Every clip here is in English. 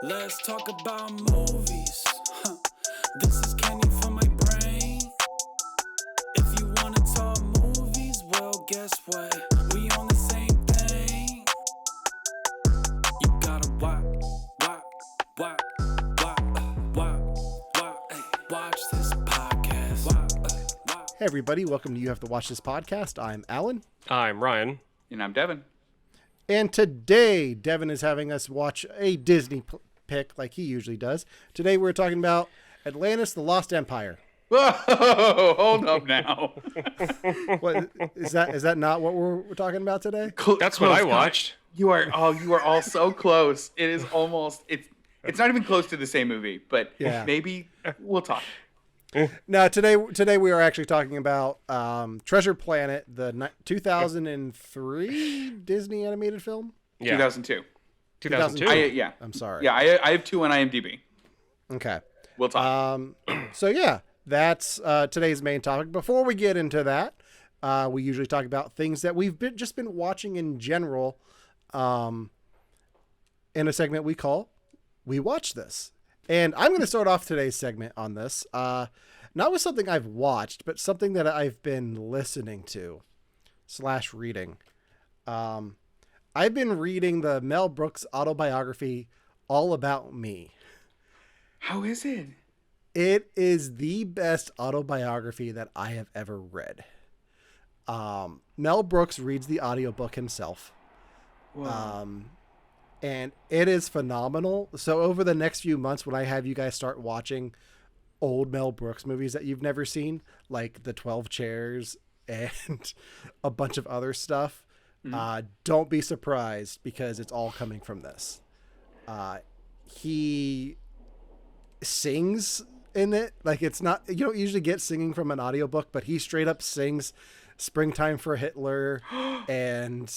Let's talk about movies. This is candy for my brain. If you wanna talk movies, well, guess what? We on the same thing. You gotta watch this podcast. Hey everybody, welcome to You Have to Watch This Podcast. I'm Alan. I'm Ryan. And I'm Devon. And today, Devon is having us watch a Disney pick like he usually does. Today we're talking about Atlantis, the Lost Empire. Whoa, hold up now. What is that? Is that not what we're talking about today? That's what I watched. You are all so close. It is almost, it's not even close to the same movie, but Yeah. maybe we'll talk. No, today we are actually talking about Treasure Planet, the 2003 Disney animated film. Yeah. 2002. 2002. I'm sorry. Yeah, I have 2 on IMDb. Okay. We'll talk. So yeah, that's today's main topic. Before we get into that, we usually talk about things that we've just been watching in general, in a segment we call "We Watch This." And I'm going to start off today's segment on this, not with something I've watched, but something that I've been listening to / reading. I've been reading the Mel Brooks autobiography, All About Me. How is it? It is the best autobiography that I have ever read. Mel Brooks reads the audiobook himself. Wow. And it is phenomenal. So over the next few months, when I have you guys start watching old Mel Brooks movies that you've never seen, like The 12 Chairs and a bunch of other stuff, don't be surprised because it's all coming from this. He sings in it. Like, it's not, you don't usually get singing from an audiobook, but he straight up sings Springtime for Hitler and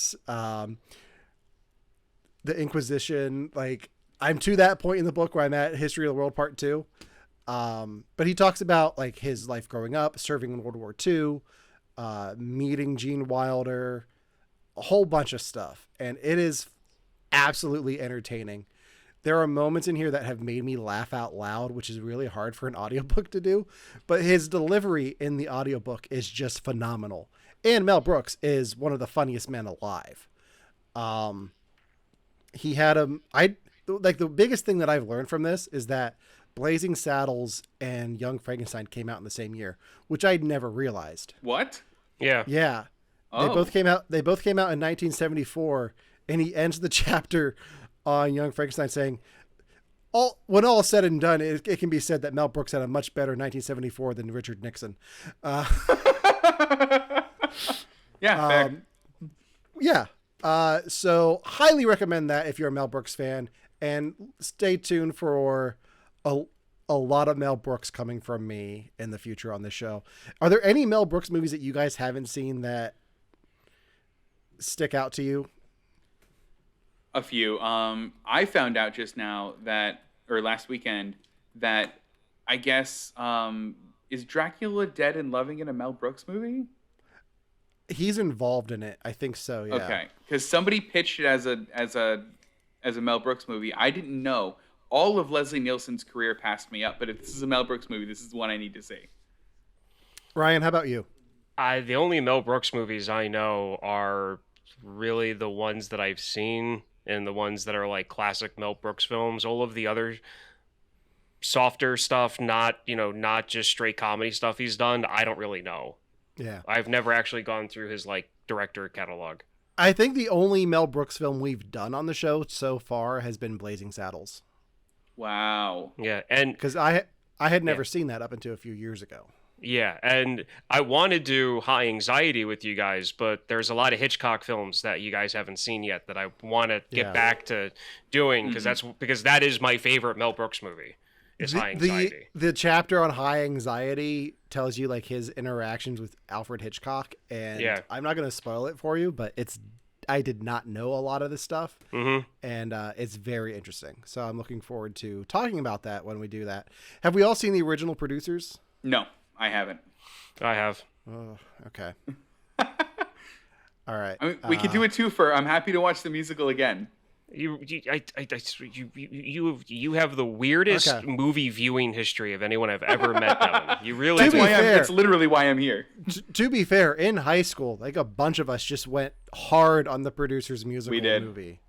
the Inquisition. Like, I'm to that point in the book where I'm at History of the World Part 2. But he talks about like his life growing up, serving in World War II, meeting Gene Wilder, a whole bunch of stuff. And it is absolutely entertaining. There are moments in here that have made me laugh out loud, which is really hard for an audiobook to do. But his delivery in the audiobook is just phenomenal. And Mel Brooks is one of the funniest men alive. He had the biggest thing that I've learned from this is that Blazing Saddles and Young Frankenstein came out in the same year, which I'd never realized. What? Yeah. Yeah. Oh. They both came out in 1974, and he ends the chapter on Young Frankenstein saying, when all is said and done, it can be said that Mel Brooks had a much better 1974 than Richard Nixon. Yeah, fair. Yeah. So highly recommend that if you're a Mel Brooks fan, and stay tuned for a lot of Mel Brooks coming from me in the future on this show. Are there any Mel Brooks movies that you guys haven't seen that stick out to you? A few. I found out just now or last weekend, that I guess, is Dracula Dead and Loving It a Mel Brooks movie? He's involved in it. I think so. Yeah. Okay. Because somebody pitched it as a Mel Brooks movie. I didn't know. All of Leslie Nielsen's career passed me up, but if this is a Mel Brooks movie, this is one I need to see. Ryan, how about you? The only Mel Brooks movies I know are really the ones that I've seen and the ones that are like classic Mel Brooks films. All of the other softer stuff, not just straight comedy stuff he's done, I don't really know. Yeah. I've never actually gone through his like director catalog. I think the only Mel Brooks film we've done on the show so far has been Blazing Saddles. Wow. Yeah, and because I had never seen that up until a few years ago. Yeah, and I want to do High Anxiety with you guys, but there's a lot of Hitchcock films that you guys haven't seen yet that I want to get back to doing because that is my favorite Mel Brooks movie. Is High Anxiety. The chapter on High Anxiety tells you like his interactions with Alfred Hitchcock, and I'm not going to spoil it for you, but I did not know a lot of this stuff, and it's very interesting. So I'm looking forward to talking about that when we do that. Have we all seen the original producers? No, I haven't. I have. Oh, okay. All right. I mean, we could do a twofer. I'm happy to watch the musical again. You have the weirdest Okay. movie viewing history of anyone I've ever met, Devon. You really To That's be do. fair- that's literally why I'm here. To be fair, in high school, like a bunch of us just went hard on the Producers musical We did. movie.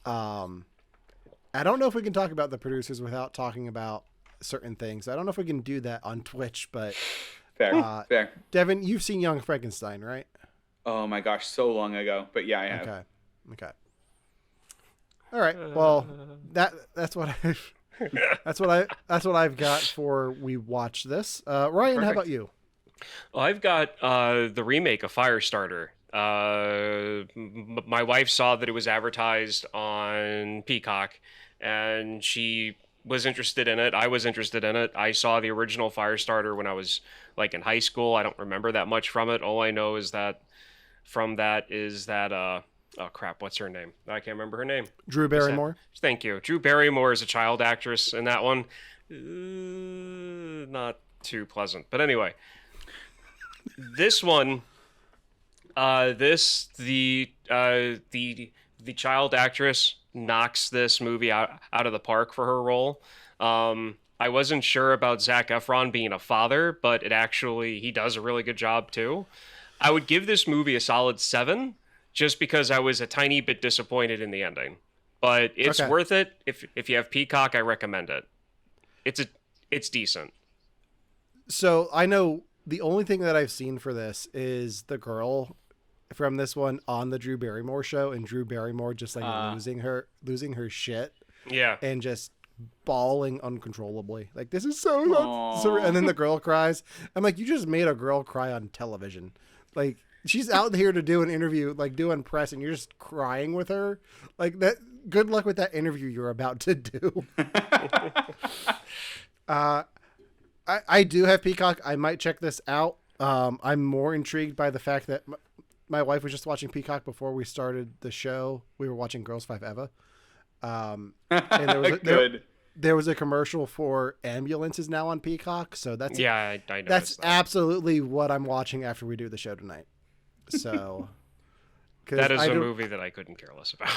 I don't know if we can talk about the Producers without talking about certain things. I don't know if we can do that on Twitch, but Fair, fair. Devin, you've seen Young Frankenstein, right? Oh my gosh, so long ago. But yeah, I have. Okay. All right. Well, that's what I've got for we watch this. Ryan, how Perfect. about you? Well, I've got the remake of Firestarter. My wife saw that it was advertised on Peacock, and she was interested in it. I was interested in it. I saw the original Firestarter when I was like in high school. I don't remember that much from it. All I know is that oh crap, what's her name? I can't remember her name. Drew Barrymore. Thank you. Drew Barrymore is a child actress in that one. Not too pleasant. But anyway, this one, the child actress knocks this movie out of the park for her role. I wasn't sure about Zac Efron being a father, but he does a really good job too. I would give this movie a solid 7, just because I was a tiny bit disappointed in the ending. But it's Okay. worth it. If you have Peacock, I recommend it. It's decent. So I know the only thing that I've seen for this is the girl from this one on the Drew Barrymore show, and Drew Barrymore just like losing her shit Yeah. and just bawling uncontrollably. Like, this is so Aw. and then the girl cries. I'm like, you just made a girl cry on television. Like, she's out here to do an interview, like doing press, and you're just crying with her. Like, that. Good luck with that interview you're about to do. I do have Peacock. I might check this out. I'm more intrigued by the fact that my wife was just watching Peacock before we started the show. We were watching Girls 5 Eva. And Good. there was a commercial for ambulances now on Peacock. So that's Yeah, I noticed that's that. absolutely what I'm watching after we do the show tonight. So 'cause That is I a don't- movie that I couldn't care less about.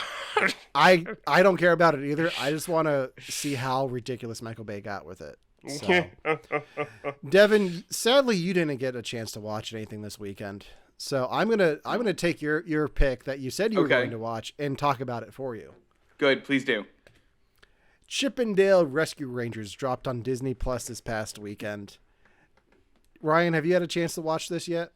I don't care about it either. I just want to see how ridiculous Michael Bay got with it. So, Devin, sadly, you didn't get a chance to watch anything this weekend. So I'm gonna take your pick that you said you were Okay. going to watch and talk about it for you. Good. Please do. Chippendale Rescue Rangers dropped on Disney Plus this past weekend. Ryan, have you had a chance to watch this yet?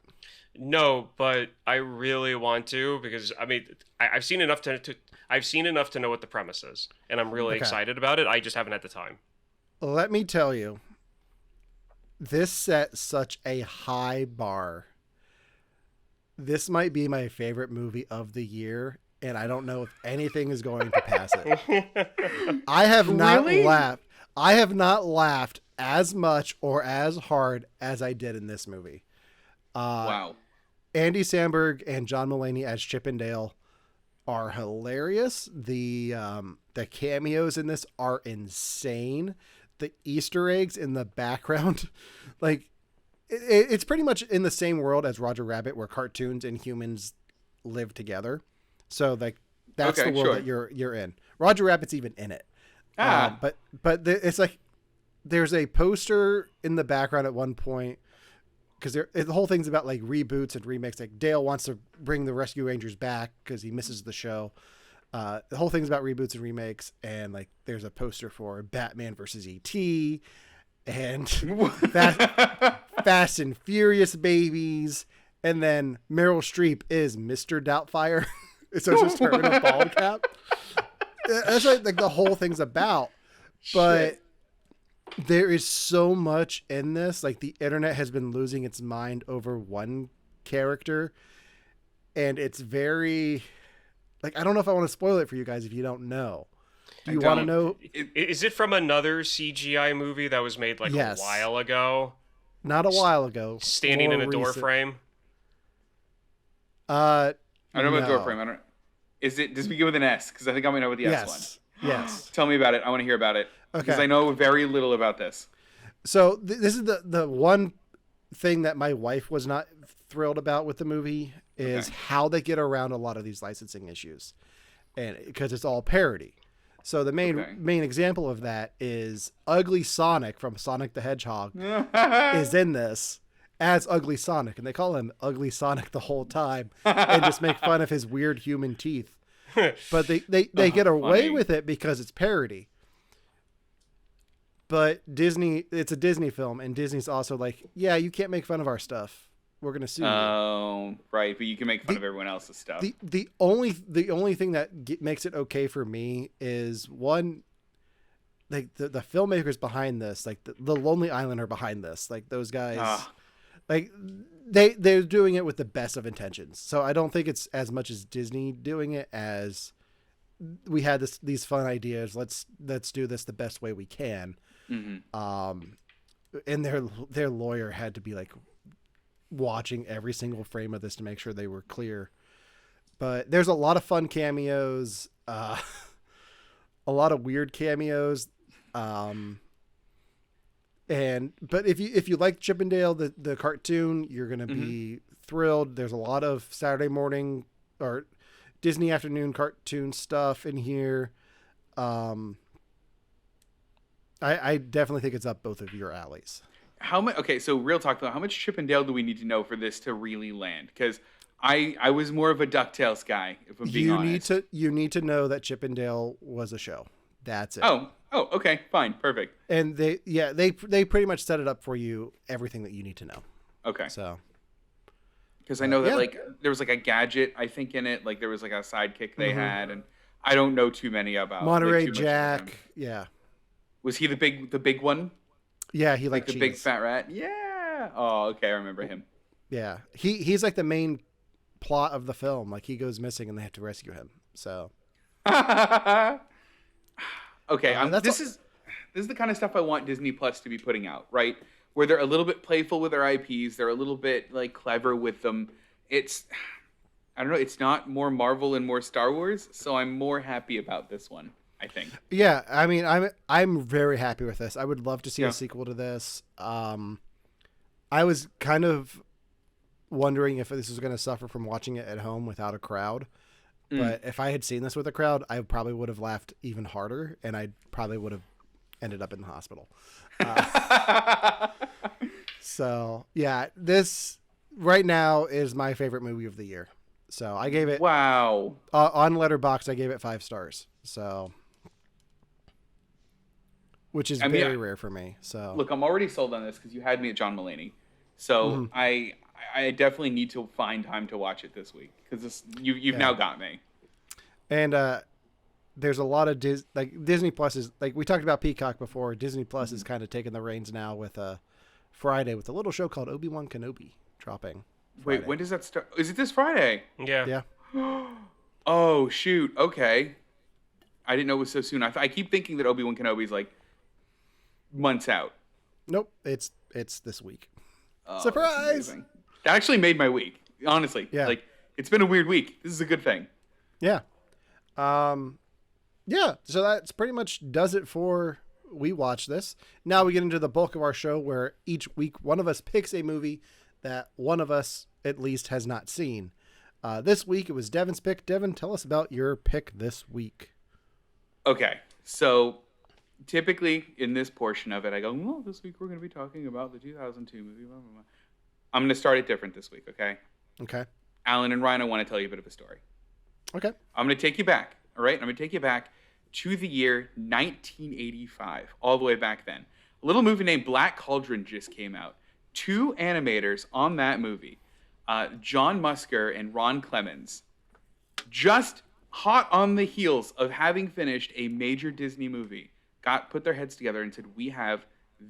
No, but I really want to, because I mean, I've seen enough to know what the premise is, and I'm really Okay. excited about it. I just haven't had the time. Let me tell you, this set such a high bar. This might be my favorite movie of the year, and I don't know if anything is going to pass it. I have not Really? laughed. I have not laughed as much or as hard as I did in this movie. Wow. Andy Samberg and John Mulaney as Chippendale are hilarious. The cameos in this are insane. The Easter eggs in the background, like it's pretty much in the same world as Roger Rabbit, where cartoons and humans live together. So like that's Okay, the world sure. that you're in. Roger Rabbit's even in it. Ah. It's like there's a poster in the background at one point, because the whole thing's about like reboots and remakes. Like Dale wants to bring the Rescue Rangers back because he misses the show. The whole thing's about reboots and remakes, and like there's a poster for Batman versus ET and Fast and Furious babies, and then Meryl Streep is Mr. Doubtfire, so it's just her in a bald cap. That's what like the whole thing's about. But there is so much in this. Like the internet has been losing its mind over one character, and it's very like, I don't know if I want to spoil it for you guys if you don't know. Do you want to know? Is it from another CGI movie that was made like Yes. a while ago? Not a while ago. Standing more in a door recent. frame? I don't know about no. door frame. I don't. Is it? Does it begin with an S? Because I think I'm gonna know what the S one. Yes. Yes. Tell me about it. I want to hear about it. Because Okay. I know very little about this. So this is the one thing that my wife was not thrilled about with the movie is Okay. how they get around a lot of these licensing issues. and because it's all parody. So the main example of that is Ugly Sonic from Sonic the Hedgehog is in this as Ugly Sonic, and they call him Ugly Sonic the whole time and just make fun of his weird human teeth. But they get away with it because it's parody. But Disney, it's a Disney film, and Disney's also like, yeah, you can't make fun of our stuff. We're gonna sue you. Oh, right, but you can make fun of everyone else's stuff. The only thing that makes it okay for me is one, like the filmmakers behind this, like the Lonely Island are behind this, like those guys, like they're doing it with the best of intentions. So I don't think it's as much as Disney doing it as we had these fun ideas. Let's do this the best way we can. Mm-hmm. And their lawyer had to be like watching every single frame of this to make sure they were clear. But there's a lot of fun cameos, a lot of weird cameos. But if you like Chippendale, the cartoon, you're going to be thrilled. There's a lot of Saturday morning or Disney afternoon cartoon stuff in here. I definitely think it's up both of your alleys. How much? Okay, so real talk though. How much Chippendale do we need to know for this to really land? Because I was more of a DuckTales guy, if I'm being honest. You need to know that Chippendale was a show. That's it. Oh, okay, fine, perfect. And they pretty much set it up for you, everything that you need to know. Okay. So. Because I know that like there was like a gadget I think in it, like there was like a sidekick they had, and I don't know too many about Monterey like, Jack. Yeah. Was he the big one? Yeah, he like the cheese. big fat rat. Yeah. Oh, okay, I remember him. Yeah, he's like the main plot of the film. Like he goes missing and they have to rescue him. So. Okay, this is the kind of stuff I want Disney Plus to be putting out, right? Where they're a little bit playful with their IPs, they're a little bit like clever with them. I don't know, it's not more Marvel and more Star Wars, so I'm more happy about this one, I think. Yeah, I mean, I'm very happy with this. I would love to see a sequel to this. I was kind of wondering if this was going to suffer from watching it at home without a crowd. But if I had seen this with a crowd, I probably would have laughed even harder, and I probably would have ended up in the hospital. So, yeah, this right now is my favorite movie of the year. So I gave it... Wow. On Letterboxd, I gave it 5 stars. So... Which is very rare for me. So look, I'm already sold on this because you had me at John Mulaney. So I definitely need to find time to watch it this week because you've now got me. And there's a lot of Disney Plus is like we talked about Peacock before. Disney Plus is kind of taking the reins now with Friday with a little show called Obi-Wan Kenobi dropping. Friday. Wait, when does that start? Is it this Friday? Yeah. Oh shoot. Okay. I didn't know it was so soon. I keep thinking that Obi-Wan Kenobi is like months out. Nope, it's this week. Oh, surprise! That actually made my week. Honestly, like it's been a weird week. This is a good thing. Yeah. Yeah. So that's pretty much does it for We Watch This. Now we get into the bulk of our show where each week one of us picks a movie that one of us at least has not seen. This week it was Devon's pick. Devon, tell us about your pick this week. Okay, so typically in this portion of it, I go, well, this week we're going to be talking about the 2002 movie. Blah, blah, blah. I'm going to start it different this week, okay? Okay. Alan and Ryan, I want to tell you a bit of a story. Okay. I'm going to take you back, all right? I'm going to take you back to the year 1985, all the way back then. A little movie named Black Cauldron just came out. 2 animators on that movie, John Musker and Ron Clemens, just hot on the heels of having finished a major Disney movie, put their heads together and said, we have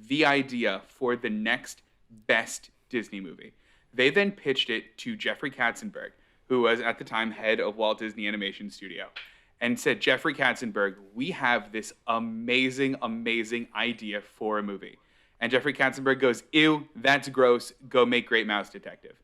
the idea for the next best Disney movie. They then pitched it to Jeffrey Katzenberg, who was at the time head of Walt Disney Animation Studio, and said, Jeffrey Katzenberg, we have this amazing, amazing idea for a movie. And Jeffrey Katzenberg goes, ew, that's gross. Go make Great Mouse Detective.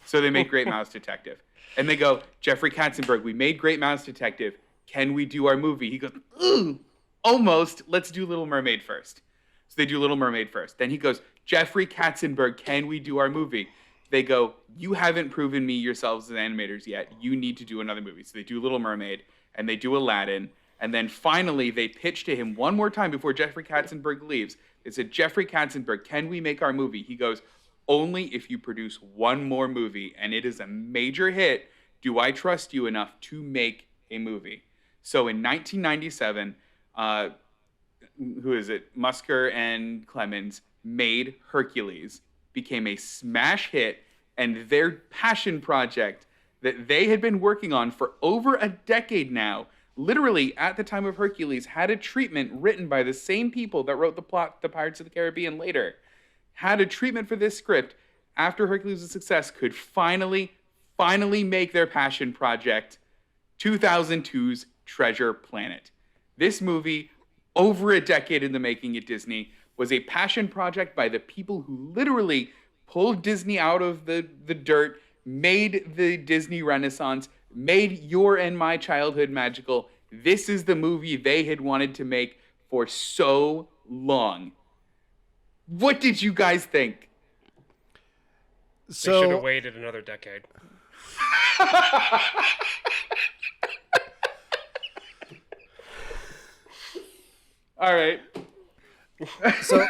So they make Great Mouse Detective. And they go, Jeffrey Katzenberg, we made Great Mouse Detective. Can we do our movie? He goes, ooh, almost. Let's do Little Mermaid first. So they do Little Mermaid first. Then he goes, Jeffrey Katzenberg, can we do our movie? They go, you haven't proven me yourselves as animators yet. You need to do another movie. So they do Little Mermaid. and they do Aladdin. And then finally, they pitch to him one more time before Jeffrey Katzenberg leaves. They said, Jeffrey Katzenberg, can we make our movie? He goes, only if you produce one more movie, and it is a major hit, do I trust you enough to make a movie. So in 1997, who is it? Musker and Clemens made Hercules, became a smash hit, and their passion project that they had been working on for over a decade now, literally at the time of Hercules, had a treatment written by the same people that wrote the plot to Pirates of the Caribbean later, had a treatment for this script after Hercules' success, could finally make their passion project, 2002's Treasure Planet. This movie, over a decade in the making at Disney, was a passion project by the people who literally pulled Disney out of the dirt, made the Disney Renaissance, made your and my childhood magical. This is the movie they had wanted to make for so long. What did you guys think? They should have waited another decade. All right. So,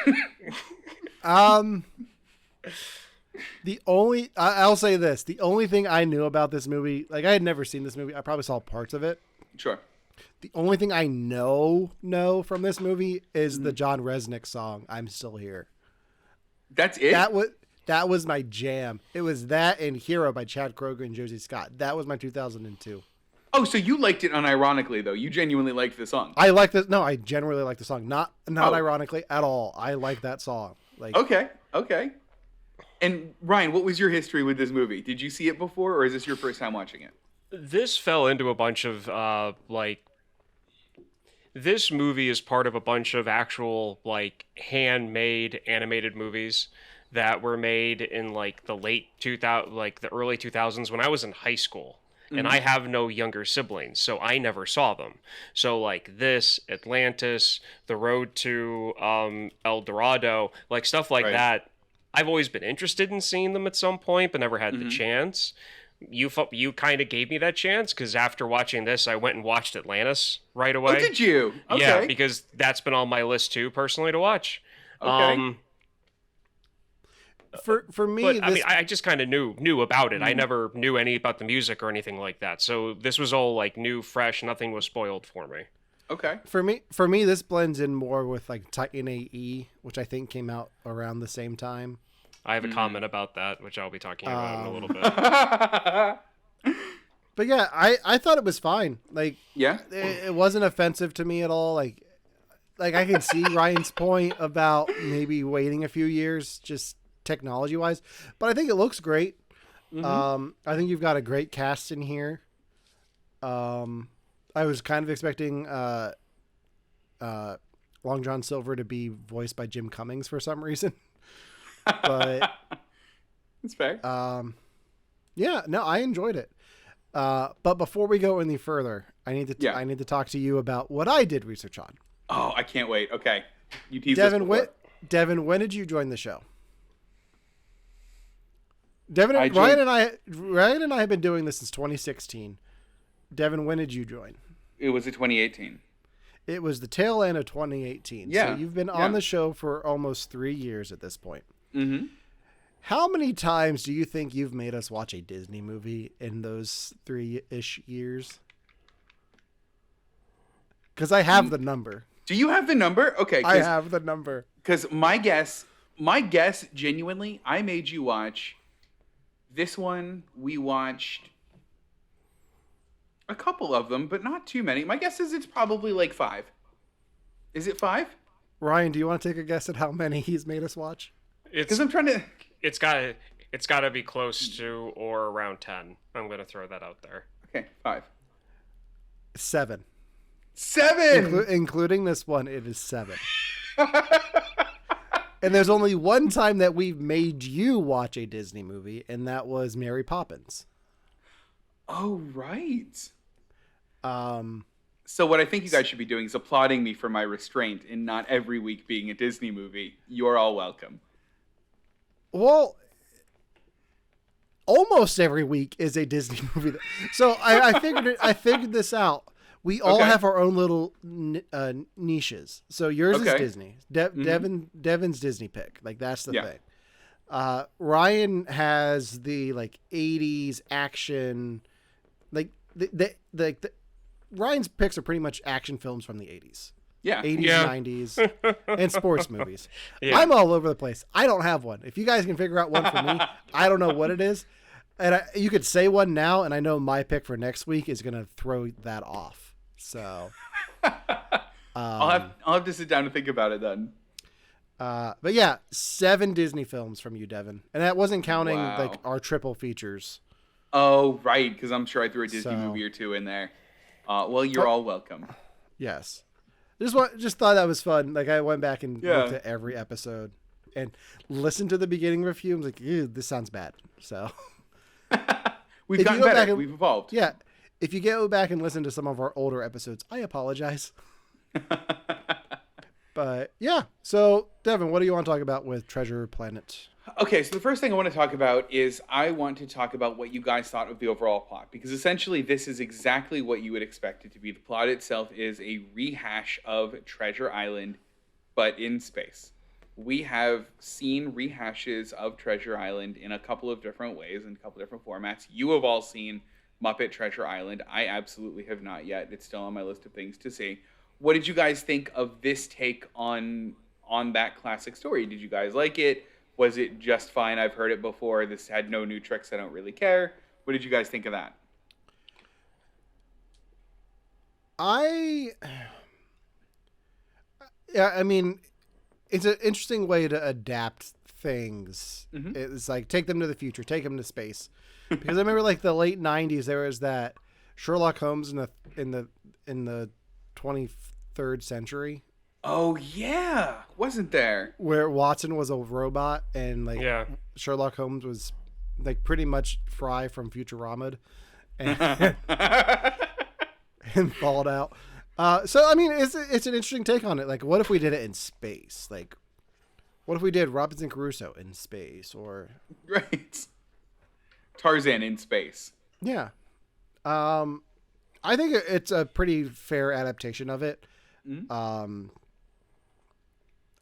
I'll say this. The only thing I knew about this movie, like I had never seen this movie. I probably saw parts of it. Sure. The only thing I know from this movie is the John Resnick song, I'm Still Here. That's it? That was my jam. It was that and Hero by Chad Kroeger and Josie Scott. That was my 2002. Oh, so you liked it unironically, though. You genuinely liked the song. I like this. No, I generally like the song. Not ironically at all. I like that song. Like, Okay. And Ryan, what was your history with this movie? Did you see it before, or is this your first time watching it? This fell into a bunch of this movie is part of a bunch of actual handmade animated movies that were made in the late 2000, the early 2000s when I was in high school. And I have no younger siblings, so I never saw them. So this, Atlantis, The Road to El Dorado, stuff like that. I've always been interested in seeing them at some point, but never had the chance. You kind of gave me that chance, because after watching this, I went and watched Atlantis right away. Oh, did you? Okay. Yeah, because that's been on my list too, personally, to watch. Okay. For me, but I just kind of knew about it. I never knew any about the music or anything like that. So this was all new, fresh. Nothing was spoiled for me. Okay. For me, this blends in more with Titan AE, which I think came out around the same time. I have a comment about that, which I'll be talking about in a little bit. But yeah, I thought it was fine. Yeah, it wasn't offensive to me at all. Like I can see Ryan's point about maybe waiting a few years, just technology wise, but I think it looks great. I think you've got a great cast in here. I was kind of expecting Long John Silver to be voiced by Jim Cummings for some reason, but it's fair. Yeah, no, I enjoyed it. But before we go any further, I need to talk to you about what I did research on. Oh, I can't wait. Okay, you teased Devon. us before. Devon, when did you join the show? Ryan and I have been doing this since 2016. Devon, when did you join? It was 2018. It was the tail end of 2018. Yeah. So you've been on the show for almost 3 years at this point. Mm-hmm. How many times do you think you've made us watch a Disney movie in those 3-ish years? Because I have the number. Do you have the number? Okay. I have the number. Because my guess, genuinely, I made you watch this one. We watched a couple of them, but not too many. My guess is it's probably 5. Is it 5? Ryan, do you want to take a guess at how many he's made us watch? Because I'm trying to... It's got to be close to or around 10. I'm going to throw that out there. Okay, 5. 7. 7! Including this one, it is 7. And there's only one time that we've made you watch a Disney movie, and that was Mary Poppins. Oh, right. So what I think you guys should be doing is applauding me for my restraint in not every week being a Disney movie. You're all welcome. Well, almost every week is a Disney movie. So I figured this out. We all Okay. have our own little niches. So yours is Okay. Disney. Devon's Disney pick. Like that's the Yeah. thing. Ryan has the like 80s action, like Ryan's picks are pretty much action films from the 80s. Yeah. 80s, Yeah. 90s, and sports movies. Yeah. I'm all over the place. I don't have one. If you guys can figure out one for me, I don't know what it is. And you could say one now, and I know my pick for next week is going to throw that off. So, I'll have to sit down and think about it then. but yeah, 7 Disney films from you, Devon, and that wasn't counting Wow. like our triple features. Oh, right, because I'm sure I threw a Disney So- movie or two in there. Well, you're all welcome. Yes, just thought that was fun. Like I went back and Yeah. looked at every episode and listened to the beginning review. I was like, ew, this sounds bad. So. We've If you gotten go back better. and- We've evolved. Yeah, if you go back and listen to some of our older episodes, I apologize. But yeah, so Devon, what do you want to talk about with Treasure Planet? Okay, so the first thing I want to talk about is I want to talk about what you guys thought of the overall plot, because essentially this is exactly what you would expect it to be. The plot itself is a rehash of Treasure Island, but in space. We have seen rehashes of Treasure Island in a couple of different ways, in a couple of different formats. You have all seen Muppet Treasure Island. I absolutely have not yet. It's still on my list of things to see. What did you guys think of this take on that classic story? Did you guys like it? Was it just fine? I've heard it before. This had no new tricks. I don't really care. What did you guys think of that? I mean, it's an interesting way to adapt things. Mhm. It's like take them to the future, take them to space. Because I remember like the late '90s, there was that Sherlock Holmes in the 23rd century, Oh, yeah. Wasn't there? where Watson was a robot and like Yeah. Sherlock Holmes was like pretty much Fry from Futurama and, and thawed out. So I mean, it's an interesting take on it. Like, what if we did it in space? Like, what if we did Robinson Crusoe in space? Or Right. Tarzan in space. yeah, I think it's a pretty fair adaptation of it. Mhm.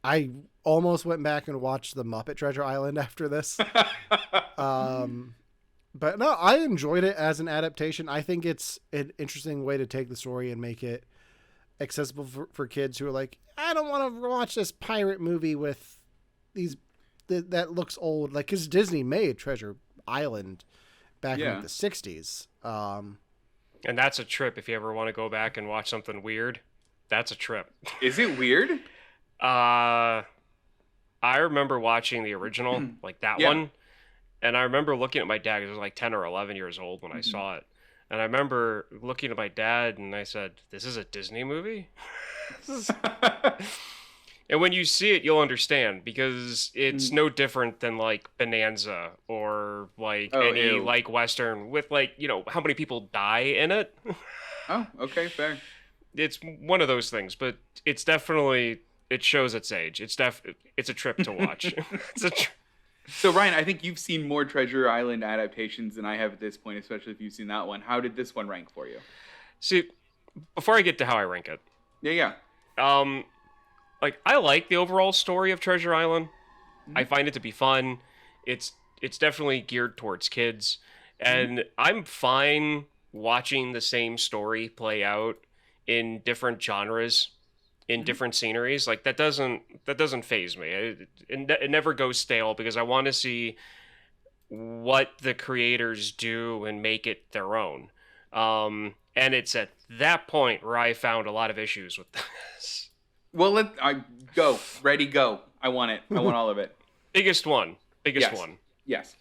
I almost went back and watched the Muppet Treasure Island after this. But no, I enjoyed it as an adaptation. I think it's an interesting way to take the story and make it accessible for kids who are like, I don't want to watch this pirate movie with these that looks old. Like, because Disney made Treasure Island back in Yeah. like, the 60s. And that's a trip if you ever want to go back and watch something weird. That's a trip. Is it weird? I remember watching the original, like that Yeah. one, and I remember looking at my dad. 'Cause I was like 10 or 11 years old when I saw it, and I remember looking at my dad and I said, "This is a Disney movie." And when you see it, you'll understand because it's no different than like Bonanza or like Oh, any ew. like Western with like, you know, how many people die in it. Oh, okay, fair. It's one of those things, but it's definitely, it shows its age. It's a trip to watch. It's a So, Ryan, I think you've seen more Treasure Island adaptations than I have at this point, especially if you've seen that one. How did this one rank for you? See, before I get to how I rank it, Yeah. like I like the overall story of Treasure Island. I find it to be fun. It's definitely geared towards kids, and I'm fine watching the same story play out in different genres, in different sceneries. Like that doesn't faze me. It never goes stale because I want to see what the creators do and make it their own. And it's at that point where I found a lot of issues with this. Well, go. Ready, go. I want it. I want all of it. Biggest one. Yes. Yes.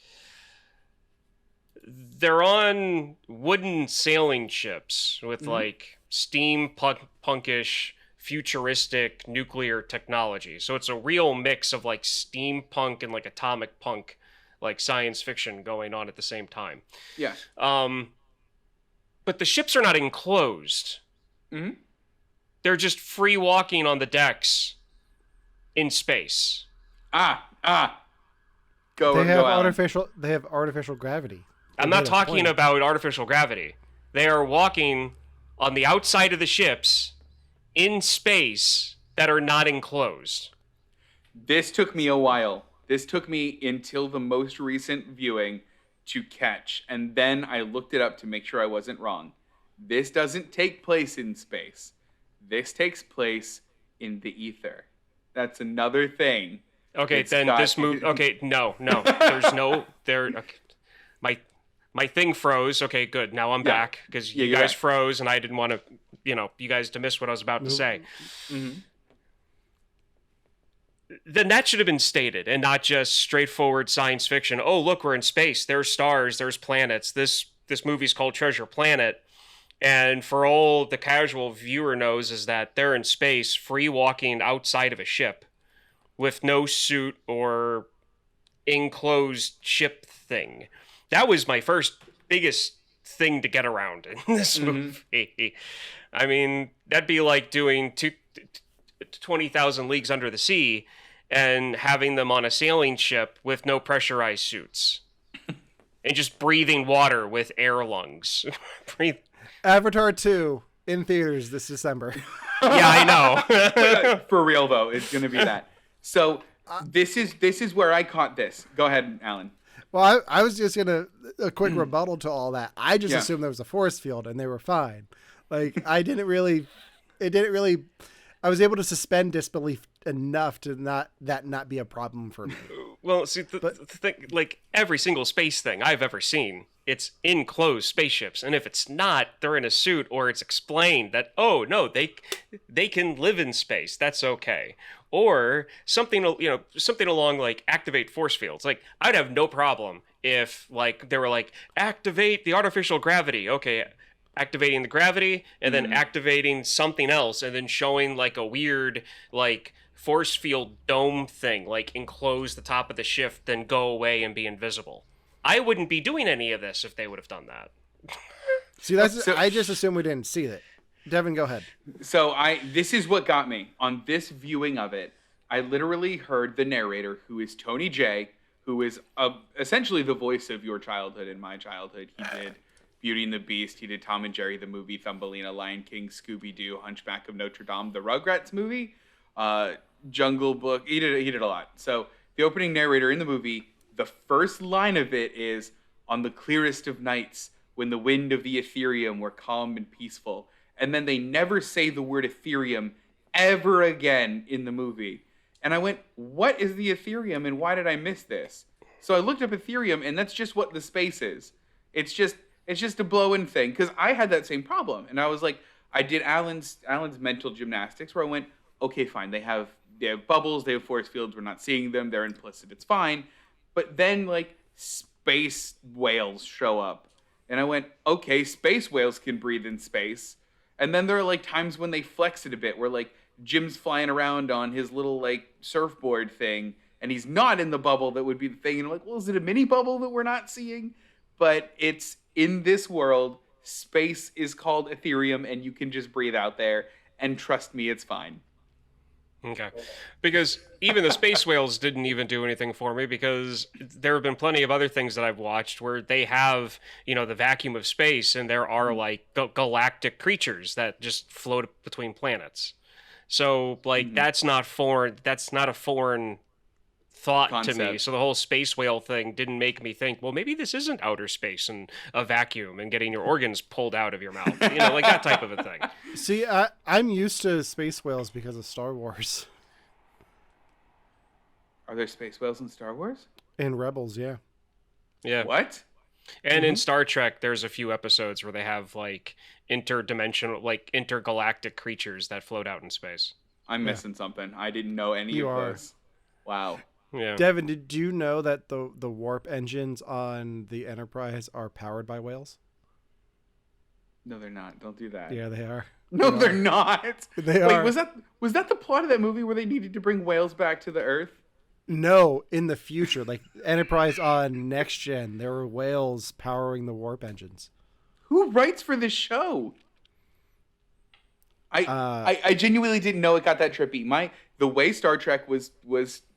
They're on wooden sailing ships with like steampunkish, futuristic nuclear technology. So it's a real mix of like steampunk and like atomic punk, like science fiction going on at the same time. Yeah. But the ships are not enclosed. Mhm. They're just free walking on the decks in space. Go. They have go, Alan. artificial gravity. I'm They not made a talking point. about artificial gravity. They are walking on the outside of the ships in space that are not enclosed. This took me a while. This took me until the most recent viewing to catch, and then I looked it up to make sure I wasn't wrong. This doesn't take place in space. This takes place in the ether. That's another thing. Okay, then this movie. Okay, no. There's no there. Okay. My thing froze. Okay, good. Now I'm back because you guys froze, and I didn't want to, you guys to miss what I was about to say. Mm-hmm. Then that should have been stated, and not just straightforward science fiction. Oh, look, we're in space. There's stars. There's planets. This movie's called Treasure Planet. And for all the casual viewer knows is that they're in space, free walking outside of a ship with no suit or enclosed ship thing. That was my first biggest thing to get around in this movie. I mean, that'd be like doing 20,000 Leagues Under the Sea and having them on a sailing ship with no pressurized suits and just breathing water with air lungs. Avatar 2 in theaters this December. Yeah, I know. For real though, it's going to be that. So this is where I caught this. Go ahead, Alan. Well, I was just gonna a quick rebuttal to all that. I just assumed there was a force field and they were fine. Like I was able to suspend disbelief enough to not be a problem for me. Well, see, the thing, like every single space thing I've ever seen, it's enclosed spaceships, and if it's not, they're in a suit, or it's explained that no, they can live in space. That's okay. Or something along like activate force fields. Like I'd have no problem if like they were like activate the artificial gravity. Okay, activating the gravity and then activating something else and then showing like a weird like force field dome thing, like enclose the top of the ship, then go away and be invisible. I wouldn't be doing any of this if they would have done that. See, I just assumed we didn't see it. Devin, go ahead. So this is what got me on this viewing of it. I literally heard the narrator, who is Tony J, who is essentially the voice of your childhood and my childhood. He did Beauty and the Beast. He did Tom and Jerry, the movie, Thumbelina, Lion King, Scooby-Doo, Hunchback of Notre Dame, the Rugrats movie, Jungle Book. He did a lot. So the opening narrator in the movie, the first line of it is, "On the clearest of nights, when the wind of the Ethereum were calm and peaceful." And then they never say the word Ethereum ever again in the movie. And I went, what is the Ethereum and why did I miss this? So I looked up Ethereum, and that's just what the space is. It's just a blow-in thing, because I had that same problem. And I was like, I did Alan's mental gymnastics, where I went, okay, fine. They have bubbles, they have force fields, we're not seeing them, they're implicit, it's fine. But then like space whales show up. And I went, okay, space whales can breathe in space. And then there are like times when they flex it a bit, where like Jim's flying around on his little like surfboard thing, and he's not in the bubble that would be the thing. And I'm like, well, is it a mini bubble that we're not seeing? But it's in this world, space is called Ethereum, and you can just breathe out there. And trust me, it's fine. Okay. Because even the space whales didn't even do anything for me, because there have been plenty of other things that I've watched where they have, the vacuum of space, and there are like galactic creatures that just float between planets. So like that's not a foreign thought Concept. to me. So the whole space whale thing didn't make me think, well, maybe this isn't outer space and a vacuum and getting your organs pulled out of your mouth. Like that type of a thing. See, I'm used to space whales because of Star Wars. Are there space whales in Star Wars? In Rebels, yeah. Yeah. What? And in Star Trek, there's a few episodes where they have like interdimensional, like intergalactic creatures that float out in space. I'm missing something. I didn't know any of this. Wow. Yeah. Devin, did you know that the warp engines on the Enterprise are powered by whales? No, they're not. Don't do that. Yeah, they are. No, they're not. They Wait, are. was that the plot of that movie where they needed to bring whales back to the Earth? No, in the future, like Enterprise on Next Gen, there were whales powering the warp engines. Who writes for this show? I genuinely didn't know it got that trippy. The way Star Trek was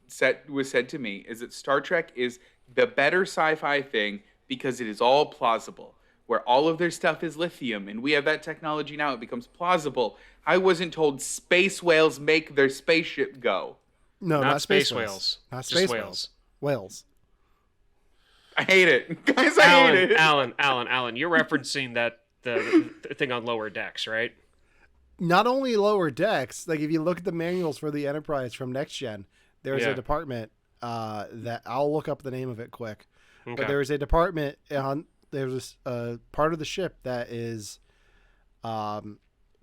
said to me is that Star Trek is the better sci-fi thing because it is all plausible. where all of their stuff is lithium, and we have that technology now. It becomes plausible. I wasn't told space whales make their spaceship go. No, Not not space space whales. whales. Not Just space whales. whales. I hate it. Guys, I hate it. Alan, you're referencing that the thing on Lower Decks, right? Not only Lower Decks, like if you look at the manuals for the Enterprise from Next Gen, there's a department that I'll look up the name of it quick. Okay. But there is a department on there's a part of the ship that is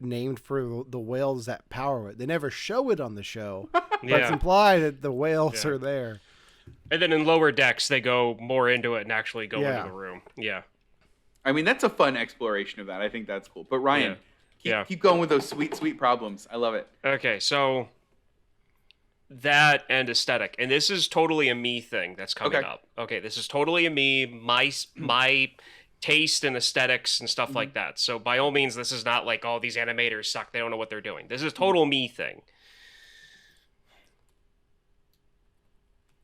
named for the whales that power it. They never show it on the show, but it's implied that the whales are there. And then in Lower Decks, they go more into it and actually go into the room. Yeah. I mean, that's a fun exploration of that. I think that's cool. But Ryan, keep going with those sweet, sweet problems. I love it. Okay, so that and aesthetic. And this is totally a me thing that's coming up. Okay, this is totally a me, my taste and aesthetics and stuff like that. So by all means, this is not like, oh, these animators suck. They don't know what they're doing. This is total me thing.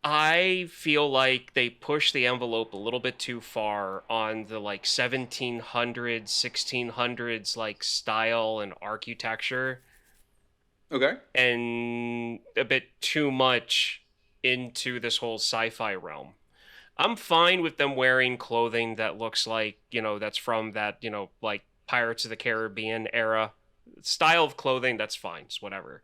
I feel like they push the envelope a little bit too far on the like 1700s, 1600s like style and architecture. Okay. And a bit too much into this whole sci-fi realm. I'm fine with them wearing clothing that looks like, that's from that, like Pirates of the Caribbean era style of clothing. That's fine. It's whatever.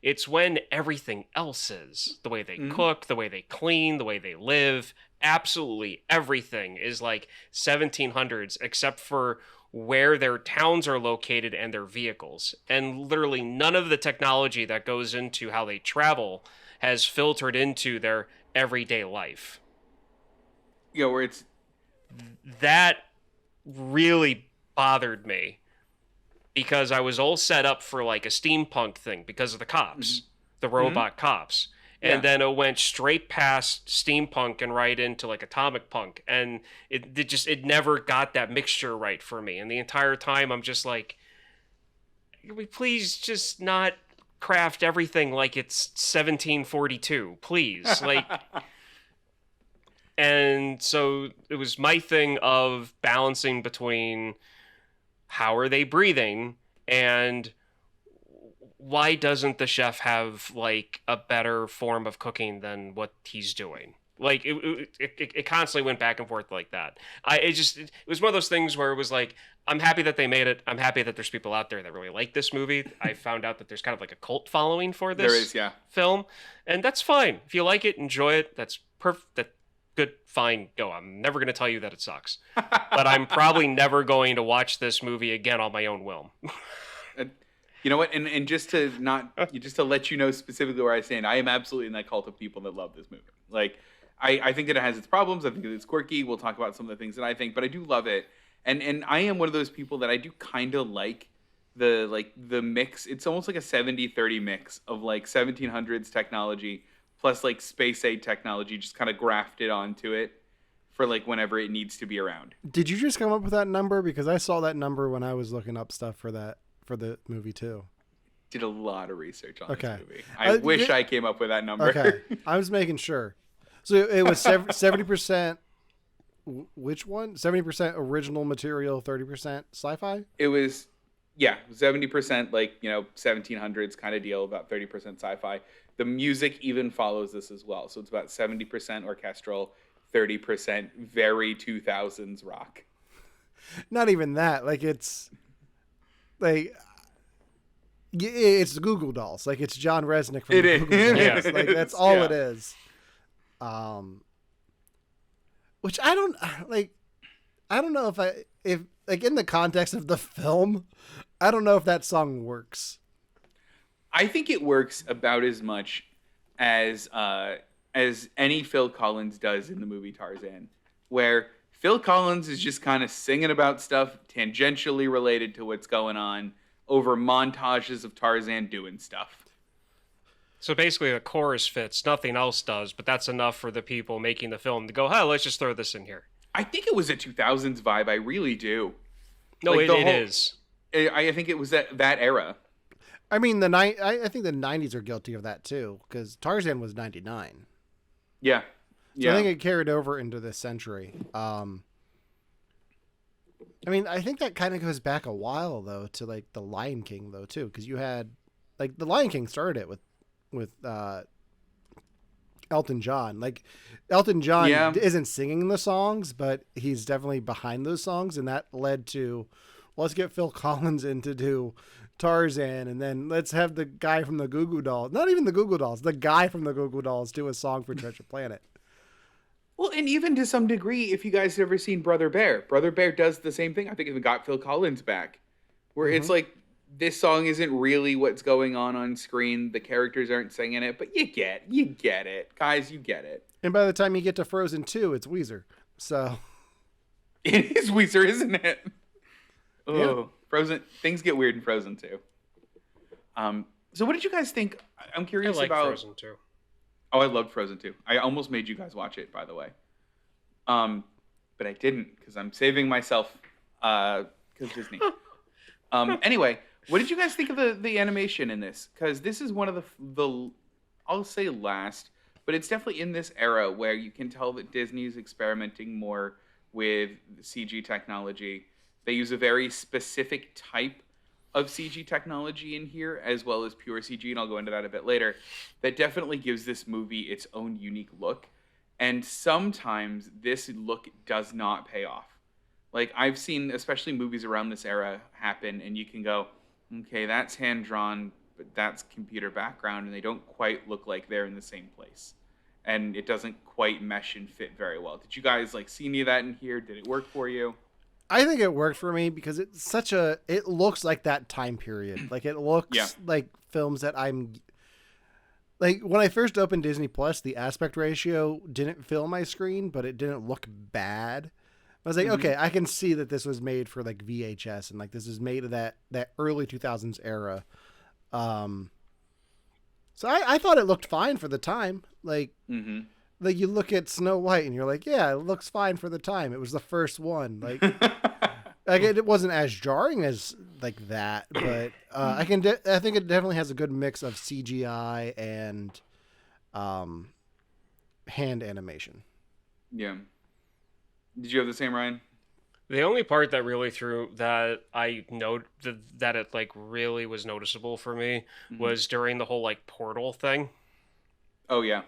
It's when everything else is, the way they cook, the way they clean, the way they live, absolutely everything is like 1700s, except for where their towns are located and their vehicles. And literally none of the technology that goes into how they travel has filtered into their everyday life. Yeah, where it's... That really bothered me. Because I was all set up for like a steampunk thing because of the cops, the robot cops. And then it went straight past steampunk and right into like atomic punk. And it never got that mixture right for me. And the entire time I'm just like, can we please just not craft everything like it's 1742, please? Like, and so it was my thing of balancing between how are they breathing and why doesn't the chef have like a better form of cooking than what he's doing? Like it constantly went back and forth like that. It was one of those things where it was like, I'm happy that they made it. I'm happy that there's people out there that really like this movie. I found out that there's kind of like a cult following for this film, and that's fine. If you like it, enjoy it. That's perfect. Good, fine, go. I'm never going to tell you that it sucks. But I'm probably never going to watch this movie again on my own will. You know what? And just to let you know specifically where I stand, I am absolutely in that cult of people that love this movie. Like, I think that it has its problems. I think that it's quirky. We'll talk about some of the things that I think, but I do love it. And I am one of those people that I do kind of like the mix. It's almost like a 70-30 mix of like 1700s technology plus like space age technology just kind of grafted onto it for like whenever it needs to be around. Did you just come up with that number? Because I saw that number when I was looking up stuff for the movie too. Did a lot of research on this movie. I wish I came up with that number. Okay. I was making sure. So it was 70%. Which one? 70% original material, 30% sci-fi? It was, 70% like, 1700s kind of deal, about 30% sci-fi. The music even follows this as well. So it's about 70% orchestral, 30% very 2000s rock. Not even that. Like it's like it's the Google Dolls. Like it's John Resnick from the Google Dolls. Like that's all it is. Which I don't know if like in the context of the film, I don't know if that song works. I think it works about as much as any Phil Collins does in the movie Tarzan, where Phil Collins is just kind of singing about stuff tangentially related to what's going on over montages of Tarzan doing stuff. So basically the chorus fits, nothing else does, but that's enough for the people making the film to go, hey, let's just throw this in here. I think it was a 2000s vibe. I really do. No, like it is. I think it was that era. I mean, I think the 90s are guilty of that too, because Tarzan was 99. Yeah. So I think it carried over into this century. I mean, I think that kind of goes back a while though to like the Lion King though too, because you had like the Lion King started it with Elton John. Like Elton John Yeah. isn't singing the songs, but he's definitely behind those songs, and that led to, well, let's get Phil Collins in to do Tarzan, and then let's have the guy from the Goo Goo Dolls, not even the Goo Goo Dolls, the guy from the Goo Goo Dolls do a song for Treasure Planet. Well, and even to some degree, if you guys have ever seen Brother Bear does the same thing. I think even got Phil Collins back, where it's like this song isn't really what's going on screen. The characters aren't singing it, but you get it, guys, you get it. And by the time you get to Frozen 2, it's Weezer. So It is Weezer, isn't it? Oh, Yeah. Frozen. Things get weird in Frozen too. So what did you guys think? I'm I curious like about. Frozen too. Oh, I loved Frozen too. I almost made you guys watch it, by the way. But I didn't because I'm saving myself. Because Disney. Anyway, what did you guys think of the animation in this? Because this is one of the I'll say last, but it's definitely in this era where you can tell that Disney's experimenting more with CG technology. They use a very specific type of CG technology in here, as well as pure CG, and I'll go into that a bit later. That definitely gives this movie its own unique look. And sometimes this look does not pay off. Like I've seen, especially movies around this era happen, and you can go, okay, that's hand drawn, but that's computer background, and they don't quite look like they're in the same place, and it doesn't quite mesh and fit very well. Did you guys like see any of that in here? Did it work for you? I think it worked for me because it looks like that time period. Like it looks Yeah. like films that I'm like, when I first opened Disney Plus, the aspect ratio didn't fill my screen, but it didn't look bad. I was like, okay, I can see that this was made for like VHS, and like this is made of that early 2000s era. So I thought it looked fine for the time. Like you look at Snow White and you're like, yeah, it looks fine for the time. It was the first one. Like it wasn't as jarring as like that, but I think it definitely has a good mix of CGI and hand animation. Yeah. Did you have the same, Ryan? The only part that really that I know that it like really was noticeable for me was during the whole like portal thing. Oh yeah.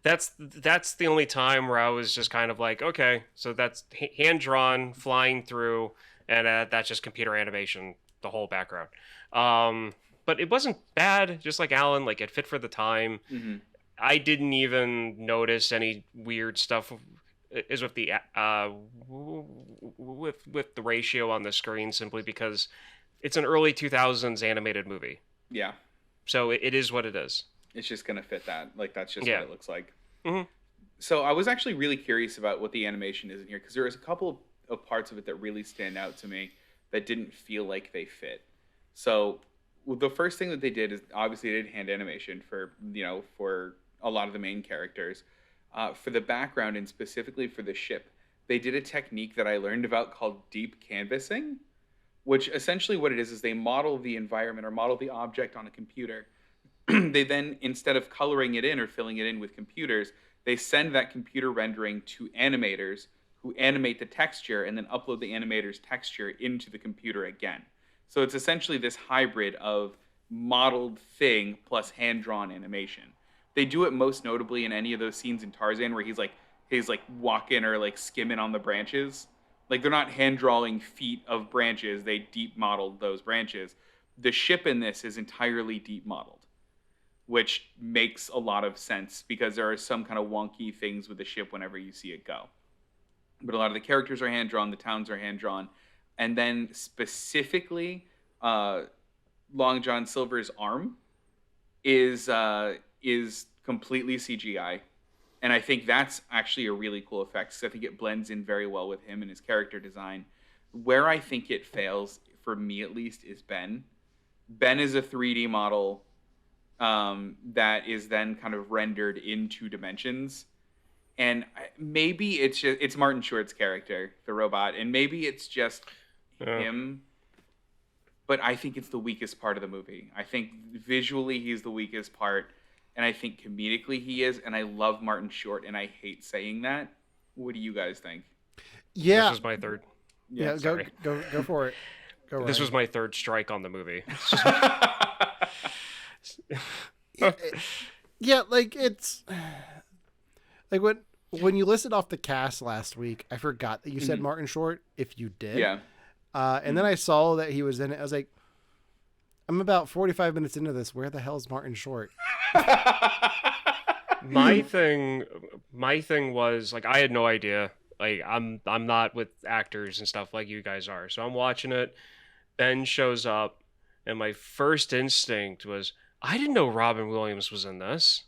That's the only time where I was just kind of like, okay, so that's hand drawn flying through, and that's just computer animation, the whole background. But it wasn't bad. Just like Alan, like it fit for the time. I didn't even notice any weird stuff. Is with the with the ratio on the screen, simply because it's an early 2000s animated movie. Yeah. So it is what it is. It's just gonna fit that. Like that's just Yeah. what it looks like. So I was actually really curious about what the animation is in here, because there was a couple of parts of it that really stand out to me that didn't feel like they fit. So the first thing that they did is obviously they did hand animation for a lot of the main characters. For the background and specifically for the ship, they did a technique that I learned about called deep canvassing, which essentially what it is they model the environment or model the object on a computer. They then, instead of coloring it in or filling it in with computers, they send that computer rendering to animators who animate the texture and then upload the animator's texture into the computer again. So it's essentially this hybrid of modeled thing plus hand-drawn animation. They do it most notably in any of those scenes in Tarzan where he's like walking or like skimming on the branches. Like they're not hand drawing feet of branches, they deep modeled those branches. The ship in this is entirely deep modeled, which makes a lot of sense because there are some kind of wonky things with the ship whenever you see it go. But a lot of the characters are hand drawn, the towns are hand drawn, and then specifically, Long John Silver's arm is completely CGI, and I think that's actually a really cool effect because I think it blends in very well with him and his character design. Where I think it fails, for me at least, is Ben. Ben is a 3D model that is then kind of rendered in 2 dimensions, and maybe it's Martin Short's character, the robot, and maybe it's just him. But I think it's the weakest part of the movie. I think visually he's the weakest part. And I think comedically he is, and I love Martin Short, and I hate saying that. What do you guys think? Yeah, This is my third. Yeah, sorry. go for it. Go This Ryan. was my third strike on the movie. Yeah, like it's like when you listed off the cast last week, I forgot that you said Martin Short. If you did, Yeah. And then I saw that he was in it. I was like, I'm about 45 minutes into this. Where the hell is Martin Short? my thing was like I had no idea. Like I'm not with actors and stuff like you guys are. So I'm watching it. Ben shows up, and my first instinct was I didn't know Robin Williams was in this.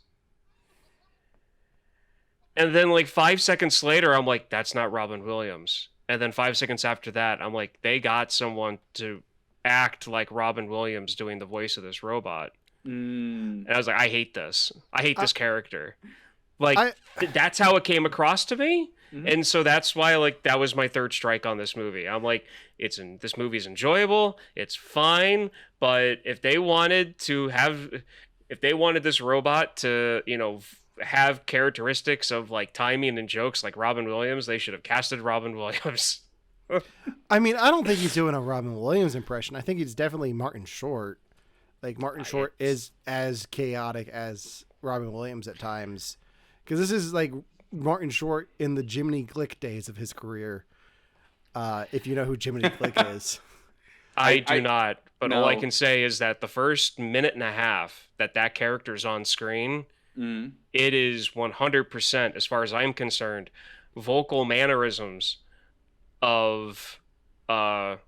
And then like 5 seconds later, I'm like, that's not Robin Williams. And then 5 seconds after that, I'm like, they got someone to act like Robin Williams doing the voice of this robot. And I was like, I hate this. I hate this character. Like, that's how it came across to me. And so that's why, like, that was my third strike on this movie. I'm like, this movie's enjoyable. It's fine. But if they wanted this robot to, have characteristics of like timing and jokes like Robin Williams, they should have casted Robin Williams. I mean, I don't think he's doing a Robin Williams impression. I think he's definitely Martin Short. Like Martin Short is as chaotic as Robin Williams at times, because this is like Martin Short in the Jiminy Glick days of his career. If you know who Jiminy Glick is. I do not, but no. all I can say is that the first minute and a half that character's on screen, it is 100%, as far as I'm concerned, vocal mannerisms of Robin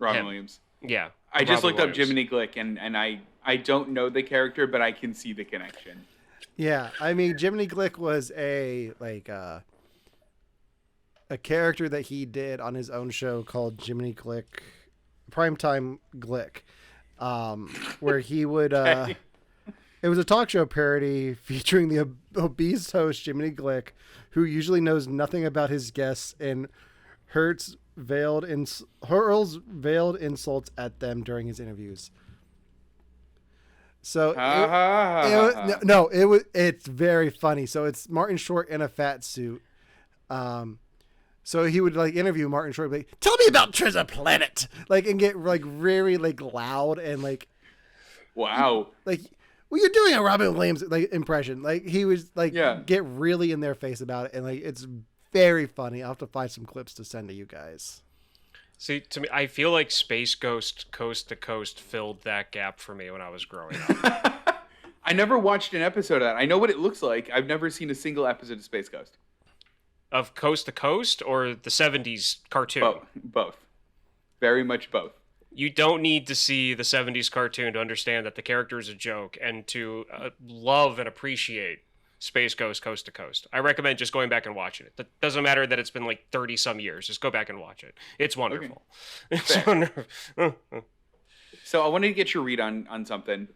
him. Williams. Yeah. I just Robin looked up Williams. Jiminy Glick, and I don't know the character, but I can see the connection. Yeah, I mean, Jiminy Glick was a character that he did on his own show called Jiminy Glick, Primetime Glick, where he would. Okay. It was a talk show parody featuring the obese host Jiminy Glick, who usually knows nothing about his guests and hurls veiled insults at them during his interviews. So it's very funny. So it's Martin Short in a fat suit. So he would like interview Martin Short, like, tell me about Treasure Planet, like, and get like very like loud and like, wow, like, well, you're doing a Robin Williams like impression. Like he was like get really in their face about it, and like it's very funny. I'll have to find some clips to send to you guys. See, to me, I feel like Space Ghost Coast to Coast filled that gap for me when I was growing up. I never watched an episode of that. I know what it looks like. I've never seen a single episode of Space Ghost. Of Coast to Coast or the 70s cartoon? Both. Very much both. You don't need to see the 70s cartoon to understand that the character is a joke and to love and appreciate Space Ghost Coast to Coast. I recommend just going back and watching it. It doesn't matter that it's been like 30 some years. Just go back and watch it. It's wonderful. Okay. It's wonderful. So I wanted to get your read on something.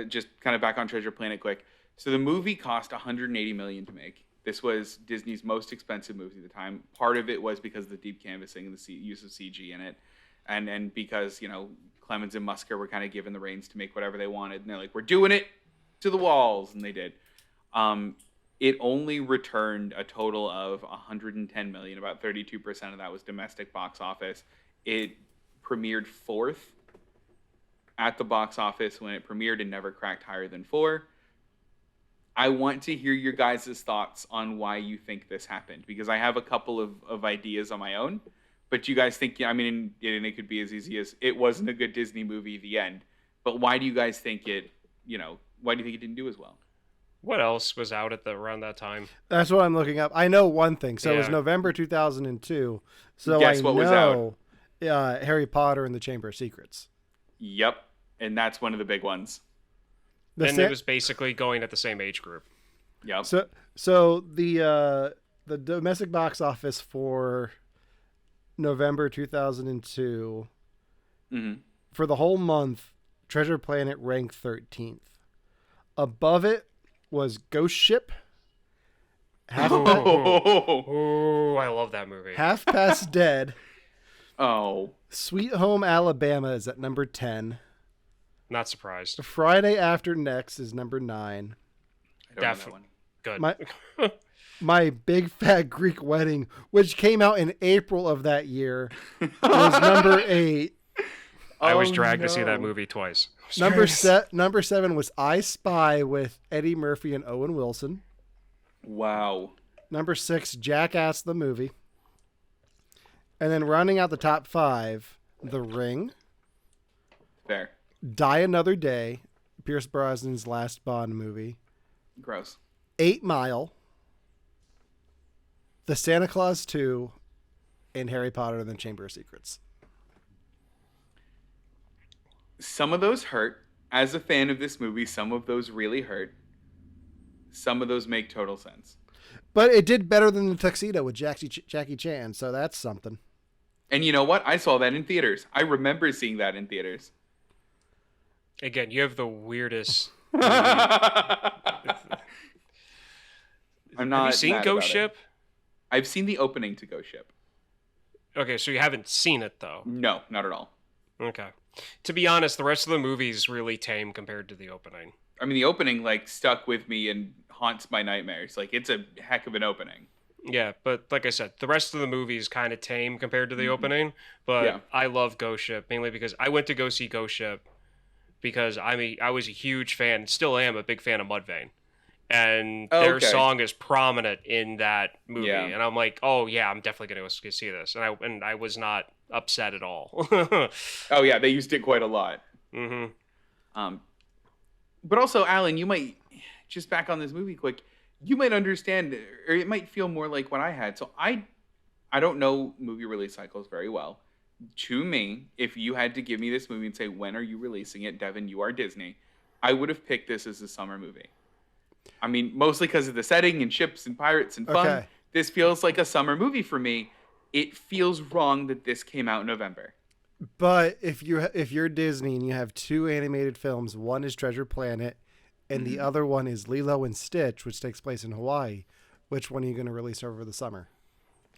Just kind of back on Treasure Planet quick. So the movie cost $180 million to make. This was Disney's most expensive movie at the time. Part of it was because of the deep canvassing and the use of CG in it. And because, Clemens and Musker were kind of given the reins to make whatever they wanted. And they're like, we're doing it to the walls. And they did. It only returned a total of $110 million. About 32% of that was domestic box office. It premiered 4th at the box office when it premiered and never cracked higher than 4. I want to hear your guys' thoughts on why you think this happened, because I have a couple of ideas on my own. But you guys think, and it could be as easy as it wasn't a good Disney movie, the end. But why do you guys think it, why do you think it didn't do as well? What else was out around that time? That's what I'm looking up. I know one thing. So it was November 2002. So guess what was out? Harry Potter and the Chamber of Secrets. Yep. And that's one of the big ones. It was basically going at the same age group. Yep. So the domestic box office for November 2002, for the whole month, Treasure Planet ranked 13th. Above it was Ghost Ship. I love that movie. Half Past Dead. Oh. Sweet Home Alabama is at number 10. Not surprised. Friday After Next is number 9. I don't know that one. Good. My Big Fat Greek Wedding, which came out in April of that year, was number 8. I was dragged to see that movie twice. Number 7 was I Spy with Eddie Murphy and Owen Wilson. Wow. Number 6, Jackass the movie. And then rounding out the top 5, The Ring. Fair. Die Another Day, Pierce Brosnan's last Bond movie. Gross. 8 Mile. The Santa Claus 2, and Harry Potter and the Chamber of Secrets. Some of those hurt. As a fan of this movie, some of those really hurt. Some of those make total sense. But it did better than The Tuxedo with Jackie Chan, so that's something. And you know what? I saw that in theaters. I remember seeing that in theaters. Again, you have the weirdest. I'm not. Have you seen mad Ghost about Ship? it. I've seen the opening to Ghost Ship. Okay, so you haven't seen it though. No, not at all. Okay. To be honest, the rest of the movie is really tame compared to the opening. I mean, the opening like stuck with me and haunts my nightmares. Like, it's a heck of an opening. Yeah, but like I said, the rest of the movie is kind of tame compared to the opening. But Yeah. I love Ghost Ship mainly because I went to go see Ghost Ship because I was a huge fan, still am a big fan of Mudvayne, and Oh, their okay. song is prominent in that movie. Yeah. And I'm like, oh yeah, I'm definitely gonna go see this, and I was not upset at all. Oh yeah, they used it quite a lot. Mm-hmm. But also, Alan, you might just back on this movie quick. You might understand, or it might feel more like what I had. So I don't know movie release cycles very well. To me, if you had to give me this movie and say, when are you releasing it, Devon, you are Disney, I would have picked this as a summer movie. I mean, mostly because of the setting and ships and pirates and fun. Okay. This feels like a summer movie for me. It feels wrong that this came out in November. But if you're Disney and you have 2 animated films, one is Treasure Planet and the other one is Lilo and Stitch, which takes place in Hawaii, which one are you going to release over the summer?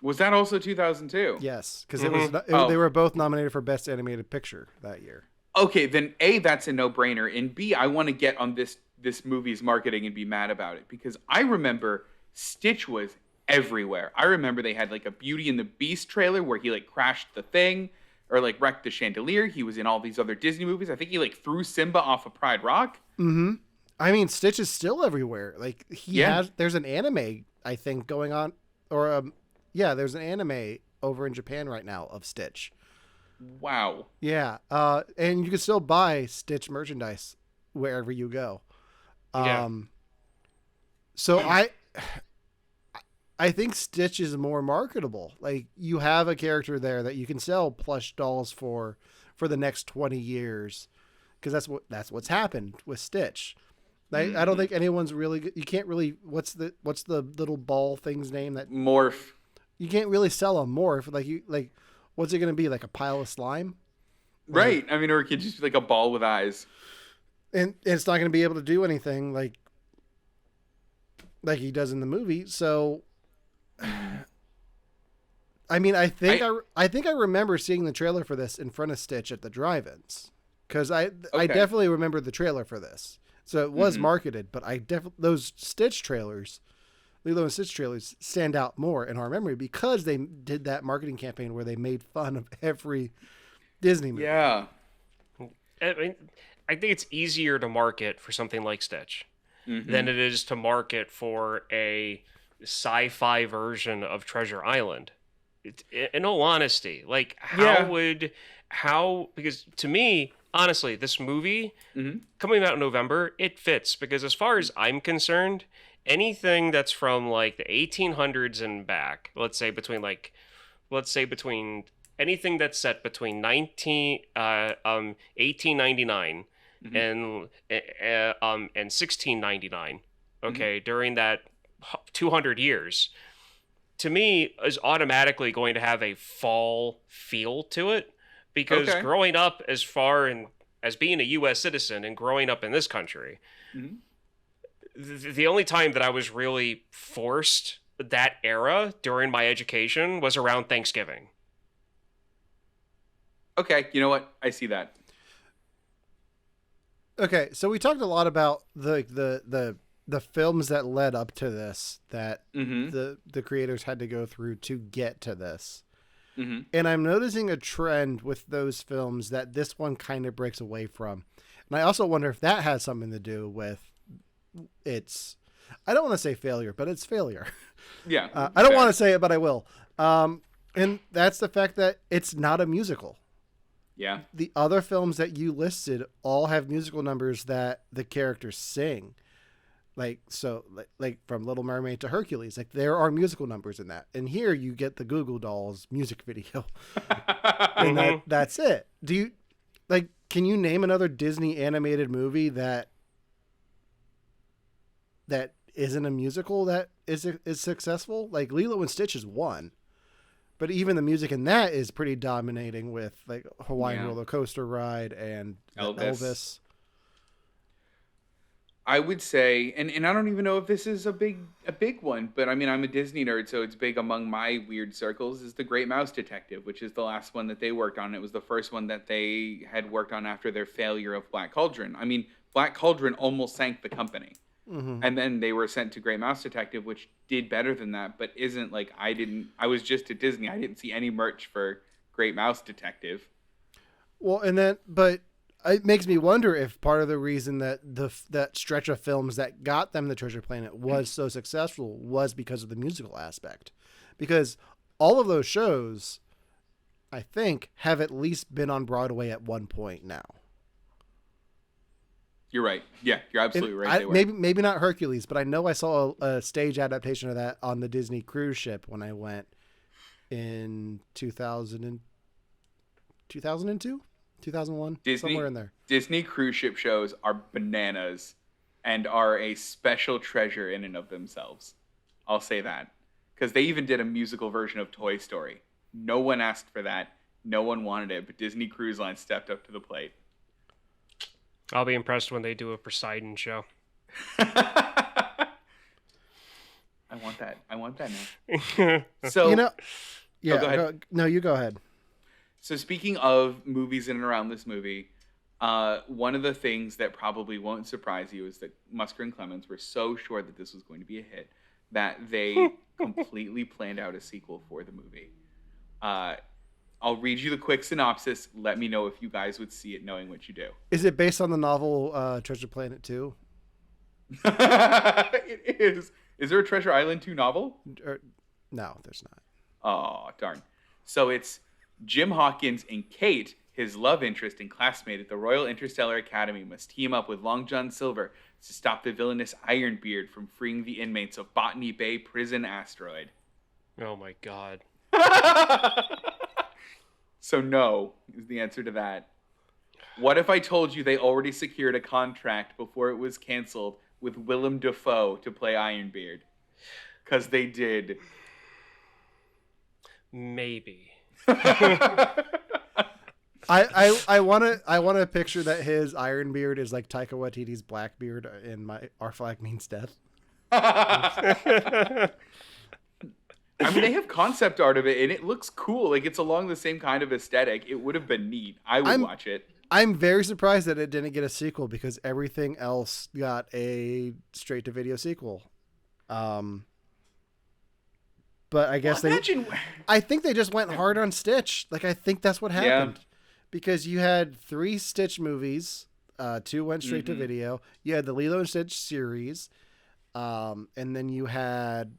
Was that also 2002? Yes, because Oh. they were both nominated for Best Animated Picture that year. Okay, then A, that's a no-brainer, and B, I want to get on this movie's marketing and be mad about it, because I remember Stitch was everywhere. I remember they had like a Beauty and the Beast trailer where he like crashed the thing or like wrecked the chandelier. He was in all these other Disney movies. I think he like threw Simba off of Pride Rock. Mm-hmm. I mean, Stitch is still everywhere. Like Yeah. there's an anime I think going on, or there's an anime over in Japan right now of Stitch. Wow. Yeah, and you can still buy Stitch merchandise wherever you go. Yeah. So I think Stitch is more marketable. Like, you have a character there that you can sell plush dolls for the next 20 years, because that's what's happened with Stitch. I don't think anyone's really. You can't really. What's the little ball thing's name that Morph. you can't really sell a morph? Like what's it going to be, like a pile of slime? Right. I mean, or it could just be like a ball with eyes. And it's not going to be able to do anything like he does in the movie. So, I mean, I think I remember seeing the trailer for this in front of Stitch at the drive-ins, because I definitely remember the trailer for this. So it was marketed, but those Stitch trailers, Lilo and Stitch trailers, stand out more in our memory because they did that marketing campaign where they made fun of every Disney movie. Yeah. I mean, I think it's easier to market for something like Stitch than it is to market for a sci-fi version of Treasure Island. In all honesty, like because to me, honestly, this movie coming out in November, it fits, because as far as I'm concerned, anything that's from like the 1800s and back, let's say between anything that's set between 1899 and 1699, okay, during that 200 years, to me is automatically going to have a fall feel to it, because growing up as being a U.S. citizen and growing up in this country, the only time that I was really forced that era during my education was around Thanksgiving. Okay, you know what? I see that. Okay, so we talked a lot about the the films that led up to this, that Mm-hmm. the creators had to go through to get to this. Mm-hmm. And I'm noticing a trend with those films that this one kind of breaks away from. And I also wonder if that has something to do with its, I don't want to say failure, but it's failure. Yeah. I don't fair. want to say it, but I will. And that's the fact that it's not a musical. Yeah. The other films that you listed all have musical numbers that the characters sing. Like from Little Mermaid to Hercules, like there are musical numbers in that. And here you get the Goo Goo Dolls music video. And that's it. Do you can you name another Disney animated movie that isn't a musical that is successful? Like Lilo and Stitch is one. But even the music in that is pretty dominating with like Hawaiian Roller Coaster Ride and Elvis. I would say, and I don't even know if this is a big one, but I mean, I'm a Disney nerd, so it's big among my weird circles, is The Great Mouse Detective, which is the last one that they worked on. It was the first one that they had worked on after their failure of Black Cauldron. I mean, Black Cauldron almost sank the company. Mm-hmm. And then they were sent to Great Mouse Detective, which did better than that, but isn't like, I was just at Disney. I didn't see any merch for Great Mouse Detective. Well, but it makes me wonder if part of the reason that that stretch of films that got them the Treasure Planet was so successful was because of the musical aspect. Because all of those shows, I think, have at least been on Broadway at one point now. You're right. Yeah, you're absolutely right. They were. Maybe not Hercules, but I know I saw a stage adaptation of that on the Disney cruise ship when I went in 2002, 2001, somewhere in there. Disney cruise ship shows are bananas and are a special treasure in and of themselves. I'll say that. Because they even did a musical version of Toy Story. No one asked for that. No one wanted it, but Disney Cruise Line stepped up to the plate. I'll be impressed when they do a Poseidon show. I want that. I want that now. So, yeah. go ahead. No, you go ahead. So speaking of movies in and around this movie, one of the things that probably won't surprise you is that Musker and Clemens were so sure that this was going to be a hit that they completely planned out a sequel for the movie. I'll read you the quick synopsis. Let me know if you guys would see it, knowing what you do. Is it based on the novel Treasure Planet 2? It is. Is there a Treasure Island 2 novel? No, there's not. Oh, darn. So it's Jim Hawkins and Kate, his love interest and classmate at the Royal Interstellar Academy, must team up with Long John Silver to stop the villainous Ironbeard from freeing the inmates of Botany Bay Prison Asteroid. Oh my god. So no is the answer to that. What if I told you they already secured a contract before it was canceled with Willem Dafoe to play Ironbeard? Because they did. Maybe. I want to picture that his Ironbeard is like Taika Waititi's Blackbeard in Our Flag Means Death. I mean, they have concept art of it, and it looks cool. Like, it's along the same kind of aesthetic. It would have been neat. I would watch it. I'm very surprised that it didn't get a sequel because everything else got a straight-to-video sequel. But I guess I think they just went hard on Stitch. Like, I think that's what happened. Yeah. Because you had 3 Stitch movies. 2 went straight to video. You had the Lilo and Stitch series. And then you had...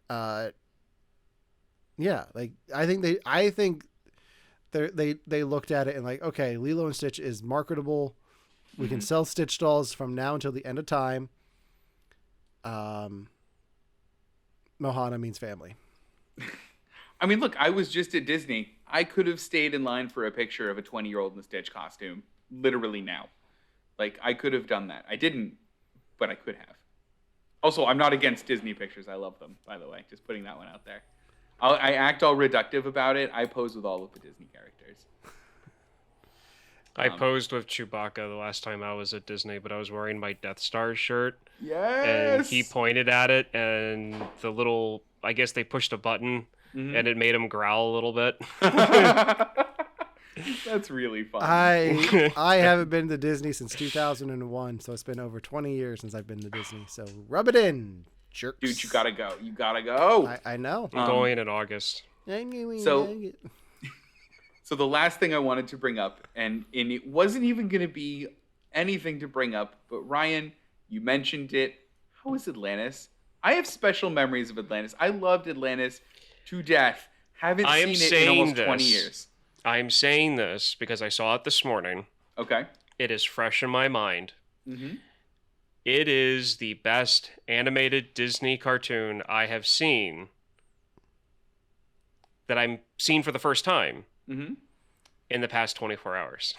like I think they looked at it and like, okay, Lilo and Stitch is marketable. We can sell Stitch dolls from now until the end of time. Mohana means family. I mean, look, I was just at Disney. I could have stayed in line for a picture of a 20-year-old in a Stitch costume, literally now. Like, I could have done that. I didn't, but I could have. Also, I'm not against Disney pictures. I love them, by the way. Just putting that one out there. I act all reductive about it. I pose with all of the Disney characters. I posed with Chewbacca the last time I was at Disney, but I was wearing my Death Star shirt. Yes! And he pointed at it, and the little... I guess they pushed a button, and it made him growl a little bit. That's really fun. I haven't been to Disney since 2001, so it's been over 20 years since I've been to Disney. So rub it in, jerks. Dude, you gotta go. You gotta go. I know. I'm going in August. So the last thing I wanted to bring up, and it wasn't even going to be anything to bring up, but Ryan, you mentioned it. How was Atlantis? I have special memories of Atlantis. I loved Atlantis to death. Haven't seen it in almost 20 years. I'm saying this because I saw it this morning. Okay. It is fresh in my mind. Mm-hmm. It is the best animated Disney cartoon I have seen that I'm seeing for the first time in the past 24 hours.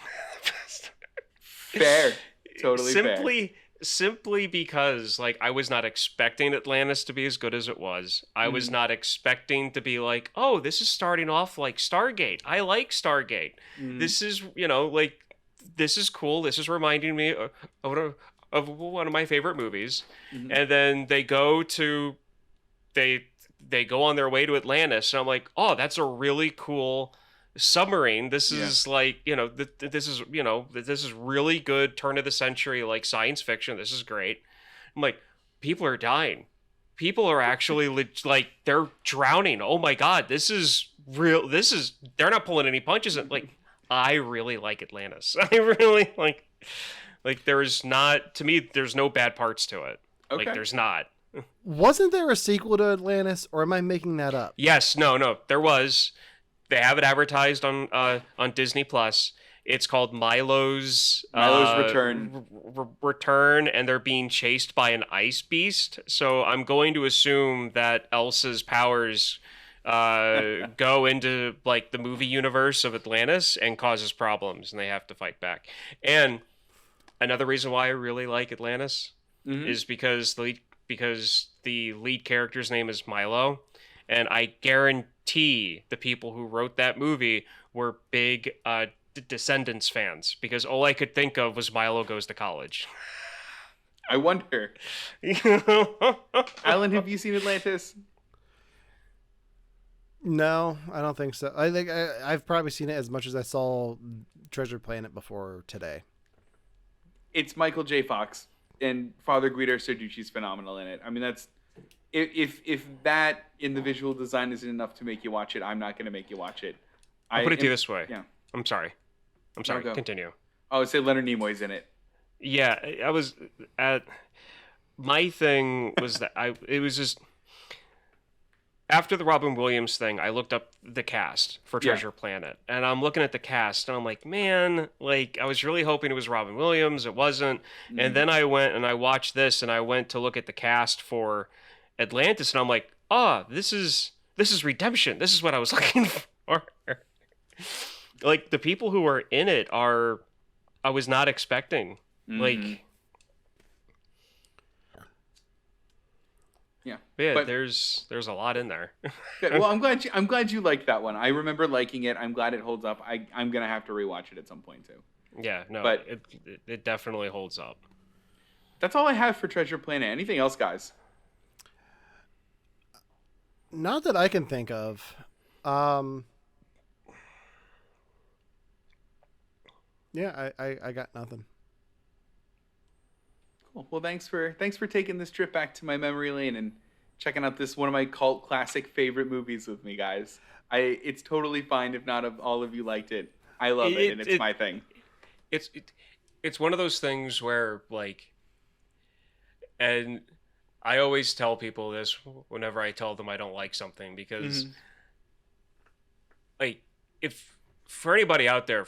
Fair. Totally fair. Simply because, like, I was not expecting Atlantis to be as good as it was. I was not expecting to be like, oh, this is starting off like Stargate. I like Stargate. This is, this is cool. This is reminding me of one of my favorite movies. And then they go on their way to Atlantis, and I'm like, oh, that's a really cool submarine. This is this is really good turn of the century, like, science fiction. This is great. I'm like, people are dying. People are actually they're drowning. Oh my God, this is real. They're not pulling any punches. Like, I really like Atlantis. I really like there's no bad parts to it. Okay. Like, there's not. Wasn't there a sequel to Atlantis, or am I making that up? Yes, no, there was. They have it advertised on Disney Plus. It's called Milo's Return. Return, and they're being chased by an ice beast. So I'm going to assume that Elsa's powers go into, like, the movie universe of Atlantis and causes problems, and they have to fight back. And another reason why I really like Atlantis is because the lead character's name is Milo, and I guarantee the people who wrote that movie were big Descendants fans, because all I could think of was Milo Goes to College. I wonder. Alan, have you seen Atlantis? No, I don't think so. I think I've probably seen it as much as I saw Treasure Planet before today. It's Michael J. Fox, and Father Guido Sarducci's phenomenal in it. I mean, that's if that in the visual design isn't enough to make you watch it, I'm not going to make you watch it. I'll put it to you this way. Yeah. I'm sorry. Continue. I would say Leonard Nimoy's in it. Yeah, I was at. My thing was that it was just. After the Robin Williams thing, I looked up the cast for Treasure Planet, and I'm looking at the cast, and I'm like, man, like, I was really hoping it was Robin Williams. It wasn't. And then I went and I watched this, and I went to look at the cast for Atlantis, and I'm like, this is redemption. This is what I was looking for. Like, the people who are in it I was not expecting. Like, yeah, there's a lot in there. Good. Well, I'm glad you liked that one. I remember liking it. I'm glad it holds up. I'm gonna have to rewatch it at some point too. Yeah, no, but it definitely holds up. That's all I have for Treasure Planet. Anything else, guys? Not that I can think of. Yeah, I got nothing. Cool. Well, thanks for taking this trip back to my memory lane and checking out this one of my cult classic favorite movies with me, guys. It's totally fine if not all of you liked it. I love it, and it's my thing. It's one of those things where, like, and I always tell people this whenever I tell them I don't like something, because like, if for anybody out there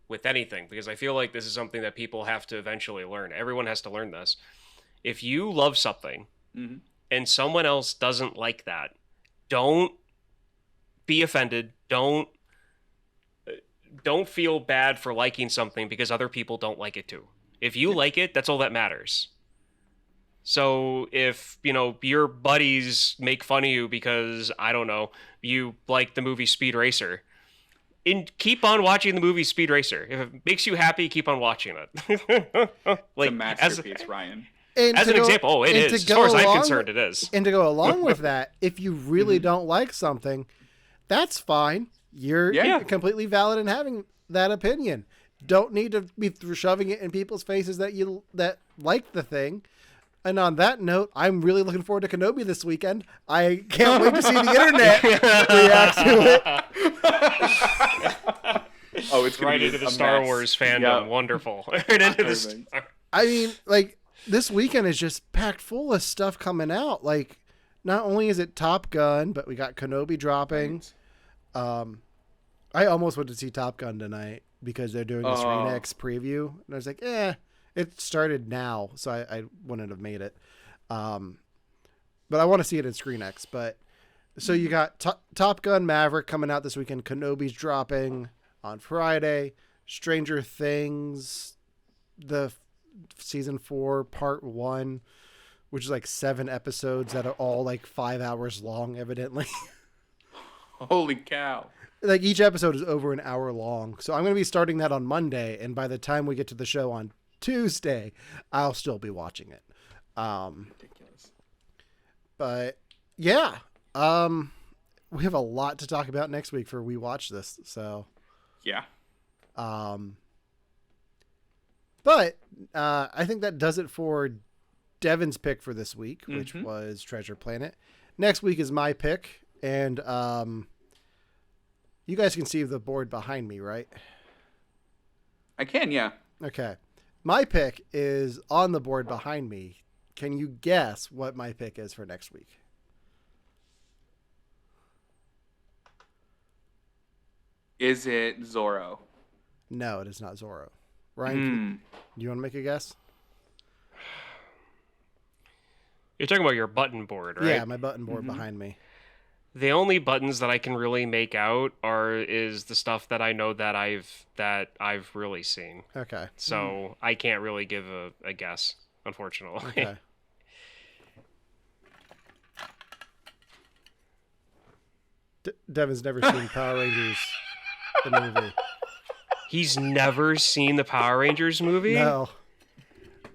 with anything, because I feel like this is something that people have to eventually learn. Everyone has to learn this. If you love something and someone else doesn't like that, don't be offended. Don't feel bad for liking something because other people don't like it too. If you like it, that's all that matters. So if, your buddies make fun of you because, I don't know, you like the movie Speed Racer, keep on watching the movie Speed Racer. If it makes you happy, keep on watching it. Like, it's a masterpiece, Ryan. As an example, it is. As far as I'm concerned, it is. And to go along with that, if you really don't like something, that's fine. You're Yeah. completely valid in having that opinion. Don't need to be shoving it in people's faces that like the thing. And on that note, I'm really looking forward to Kenobi this weekend. I can't wait to see the internet react to it. Oh, it's gonna Right be into the a Star mess. Wars fandom. Yep. Wonderful. Right into the Perfect. I mean, like, this weekend is just packed full of stuff coming out. Like, not only is it Top Gun, but we got Kenobi dropping. I almost went to see Top Gun tonight because they're doing a Screen X preview. And I was like, it started now, so I wouldn't have made it. But I want to see it in Screen X. But so you got Top Gun Maverick coming out this weekend. Kenobi's dropping on Friday. Stranger Things, the season 4 part 1, which is like 7 episodes that are all like 5 hours long, evidently. Holy cow. Like each episode is over an hour long. So I'm going to be starting that on Monday. And by the time we get to the show on Tuesday, I'll still be watching it. Ridiculous. But yeah, we have a lot to talk about next week for We Watch This. So, Yeah. but I think that does it for Devon's pick for this week, which was Treasure Planet. Next week is my pick. And, you guys can see the board behind me, right? I can, yeah. Okay. My pick is on the board behind me. Can you guess what my pick is for next week? Is it Zorro? No, it is not Zorro. Ryan, do you want to make a guess? You're talking about your button board, right? Yeah, my button board behind me. The only buttons that I can really make out is the stuff that I know that I've really seen. Okay. So I can't really give a guess, unfortunately. Okay. Devon's never seen Power Rangers, the movie. He's never seen the Power Rangers movie? No.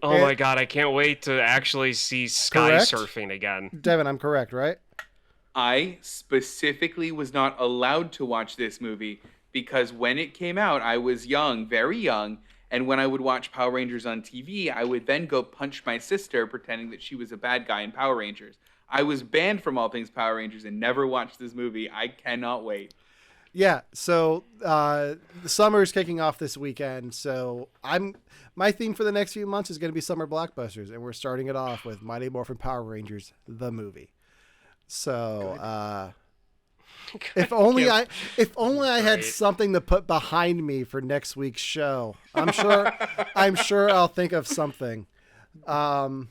Oh my god, I can't wait to actually see sky Correct? surfing again. Devon, I'm correct, right? I specifically was not allowed to watch this movie because when it came out, I was young, very young, and when I would watch Power Rangers on TV, I would then go punch my sister pretending that she was a bad guy in Power Rangers. I was banned from all things Power Rangers and never watched this movie. I cannot wait. Yeah, so the summer is kicking off this weekend, so my theme for the next few months is going to be summer blockbusters, and we're starting it off with Mighty Morphin Power Rangers, the movie. So, if only I had Great. something to put behind me for next week's show. I'm sure I'll think of something. I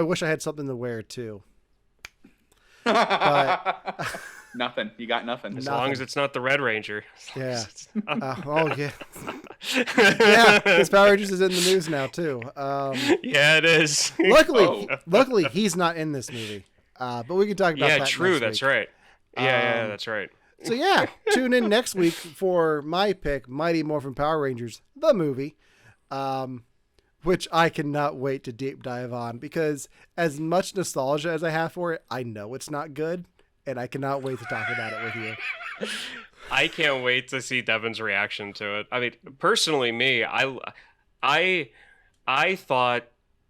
wish I had something to wear too. But Nothing. You got nothing. As long as it's not the Red Ranger. yeah. Oh yeah. Yeah, because Power Rangers is in the news now too. Yeah, it is. Luckily, he's not in this movie. But we can talk about that. Yeah, true. next That's week. right. Yeah, that's right. So yeah, tune in next week for my pick, Mighty Morphin Power Rangers, the movie, which I cannot wait to deep dive on because as much nostalgia as I have for it, I know it's not good, and I cannot wait to talk about it with you. I can't wait to see Devon's reaction to it. I mean, personally, I thought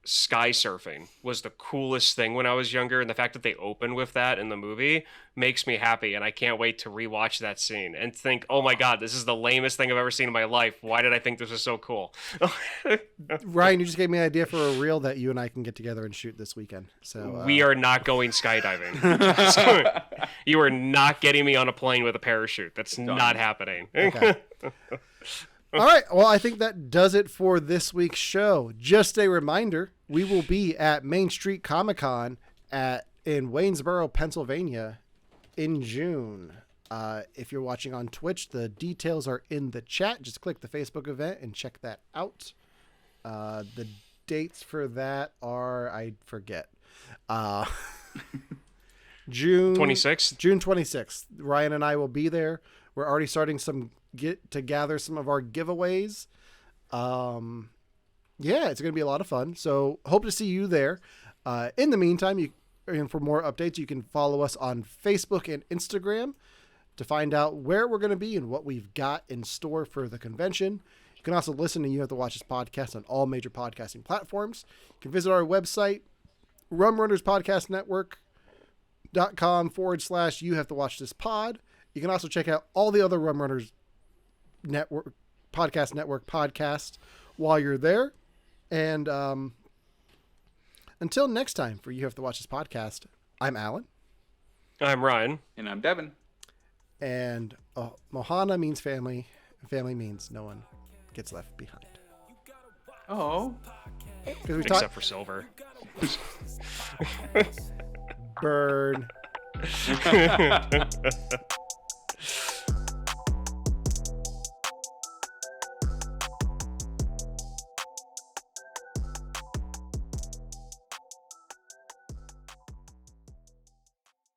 sky surfing was the coolest thing when I was younger, and the fact that they open with that in the movie makes me happy, and I can't wait to rewatch that scene and think, oh my god, this is the lamest thing I've ever seen in my life. Why did I think this was so cool? Ryan, you just gave me an idea for a reel that you and I can get together and shoot this weekend. So We are not going skydiving. So, you are not getting me on a plane with a parachute. That's not happening. Okay. All right. Well, I think that does it for this week's show. Just a reminder, we will be at Main Street Comic-Con in Waynesboro, Pennsylvania in June. If you're watching on Twitch, the details are in the chat. Just click the Facebook event and check that out. The dates for that are, I forget. June 26th. June 26th. Ryan and I will be there. We're already starting to gather some of our giveaways. Yeah, it's going to be a lot of fun. So hope to see you there. In the meantime, and for more updates, you can follow us on Facebook and Instagram to find out where we're going to be and what we've got in store for the convention. You can also listen to You Have to Watch This podcast on all major podcasting platforms. You can visit our website, rumrunnerspodcastnetwork.com/ You Have to Watch This pod. You can also check out all the other Rum Runners Network podcasts while you're there. And until next time for You Have to Watch This podcast, I'm Alan. I'm Ryan. And I'm Devon. And Mohana means family. Family means no one gets left behind. Oh. Except for Silver. Burn.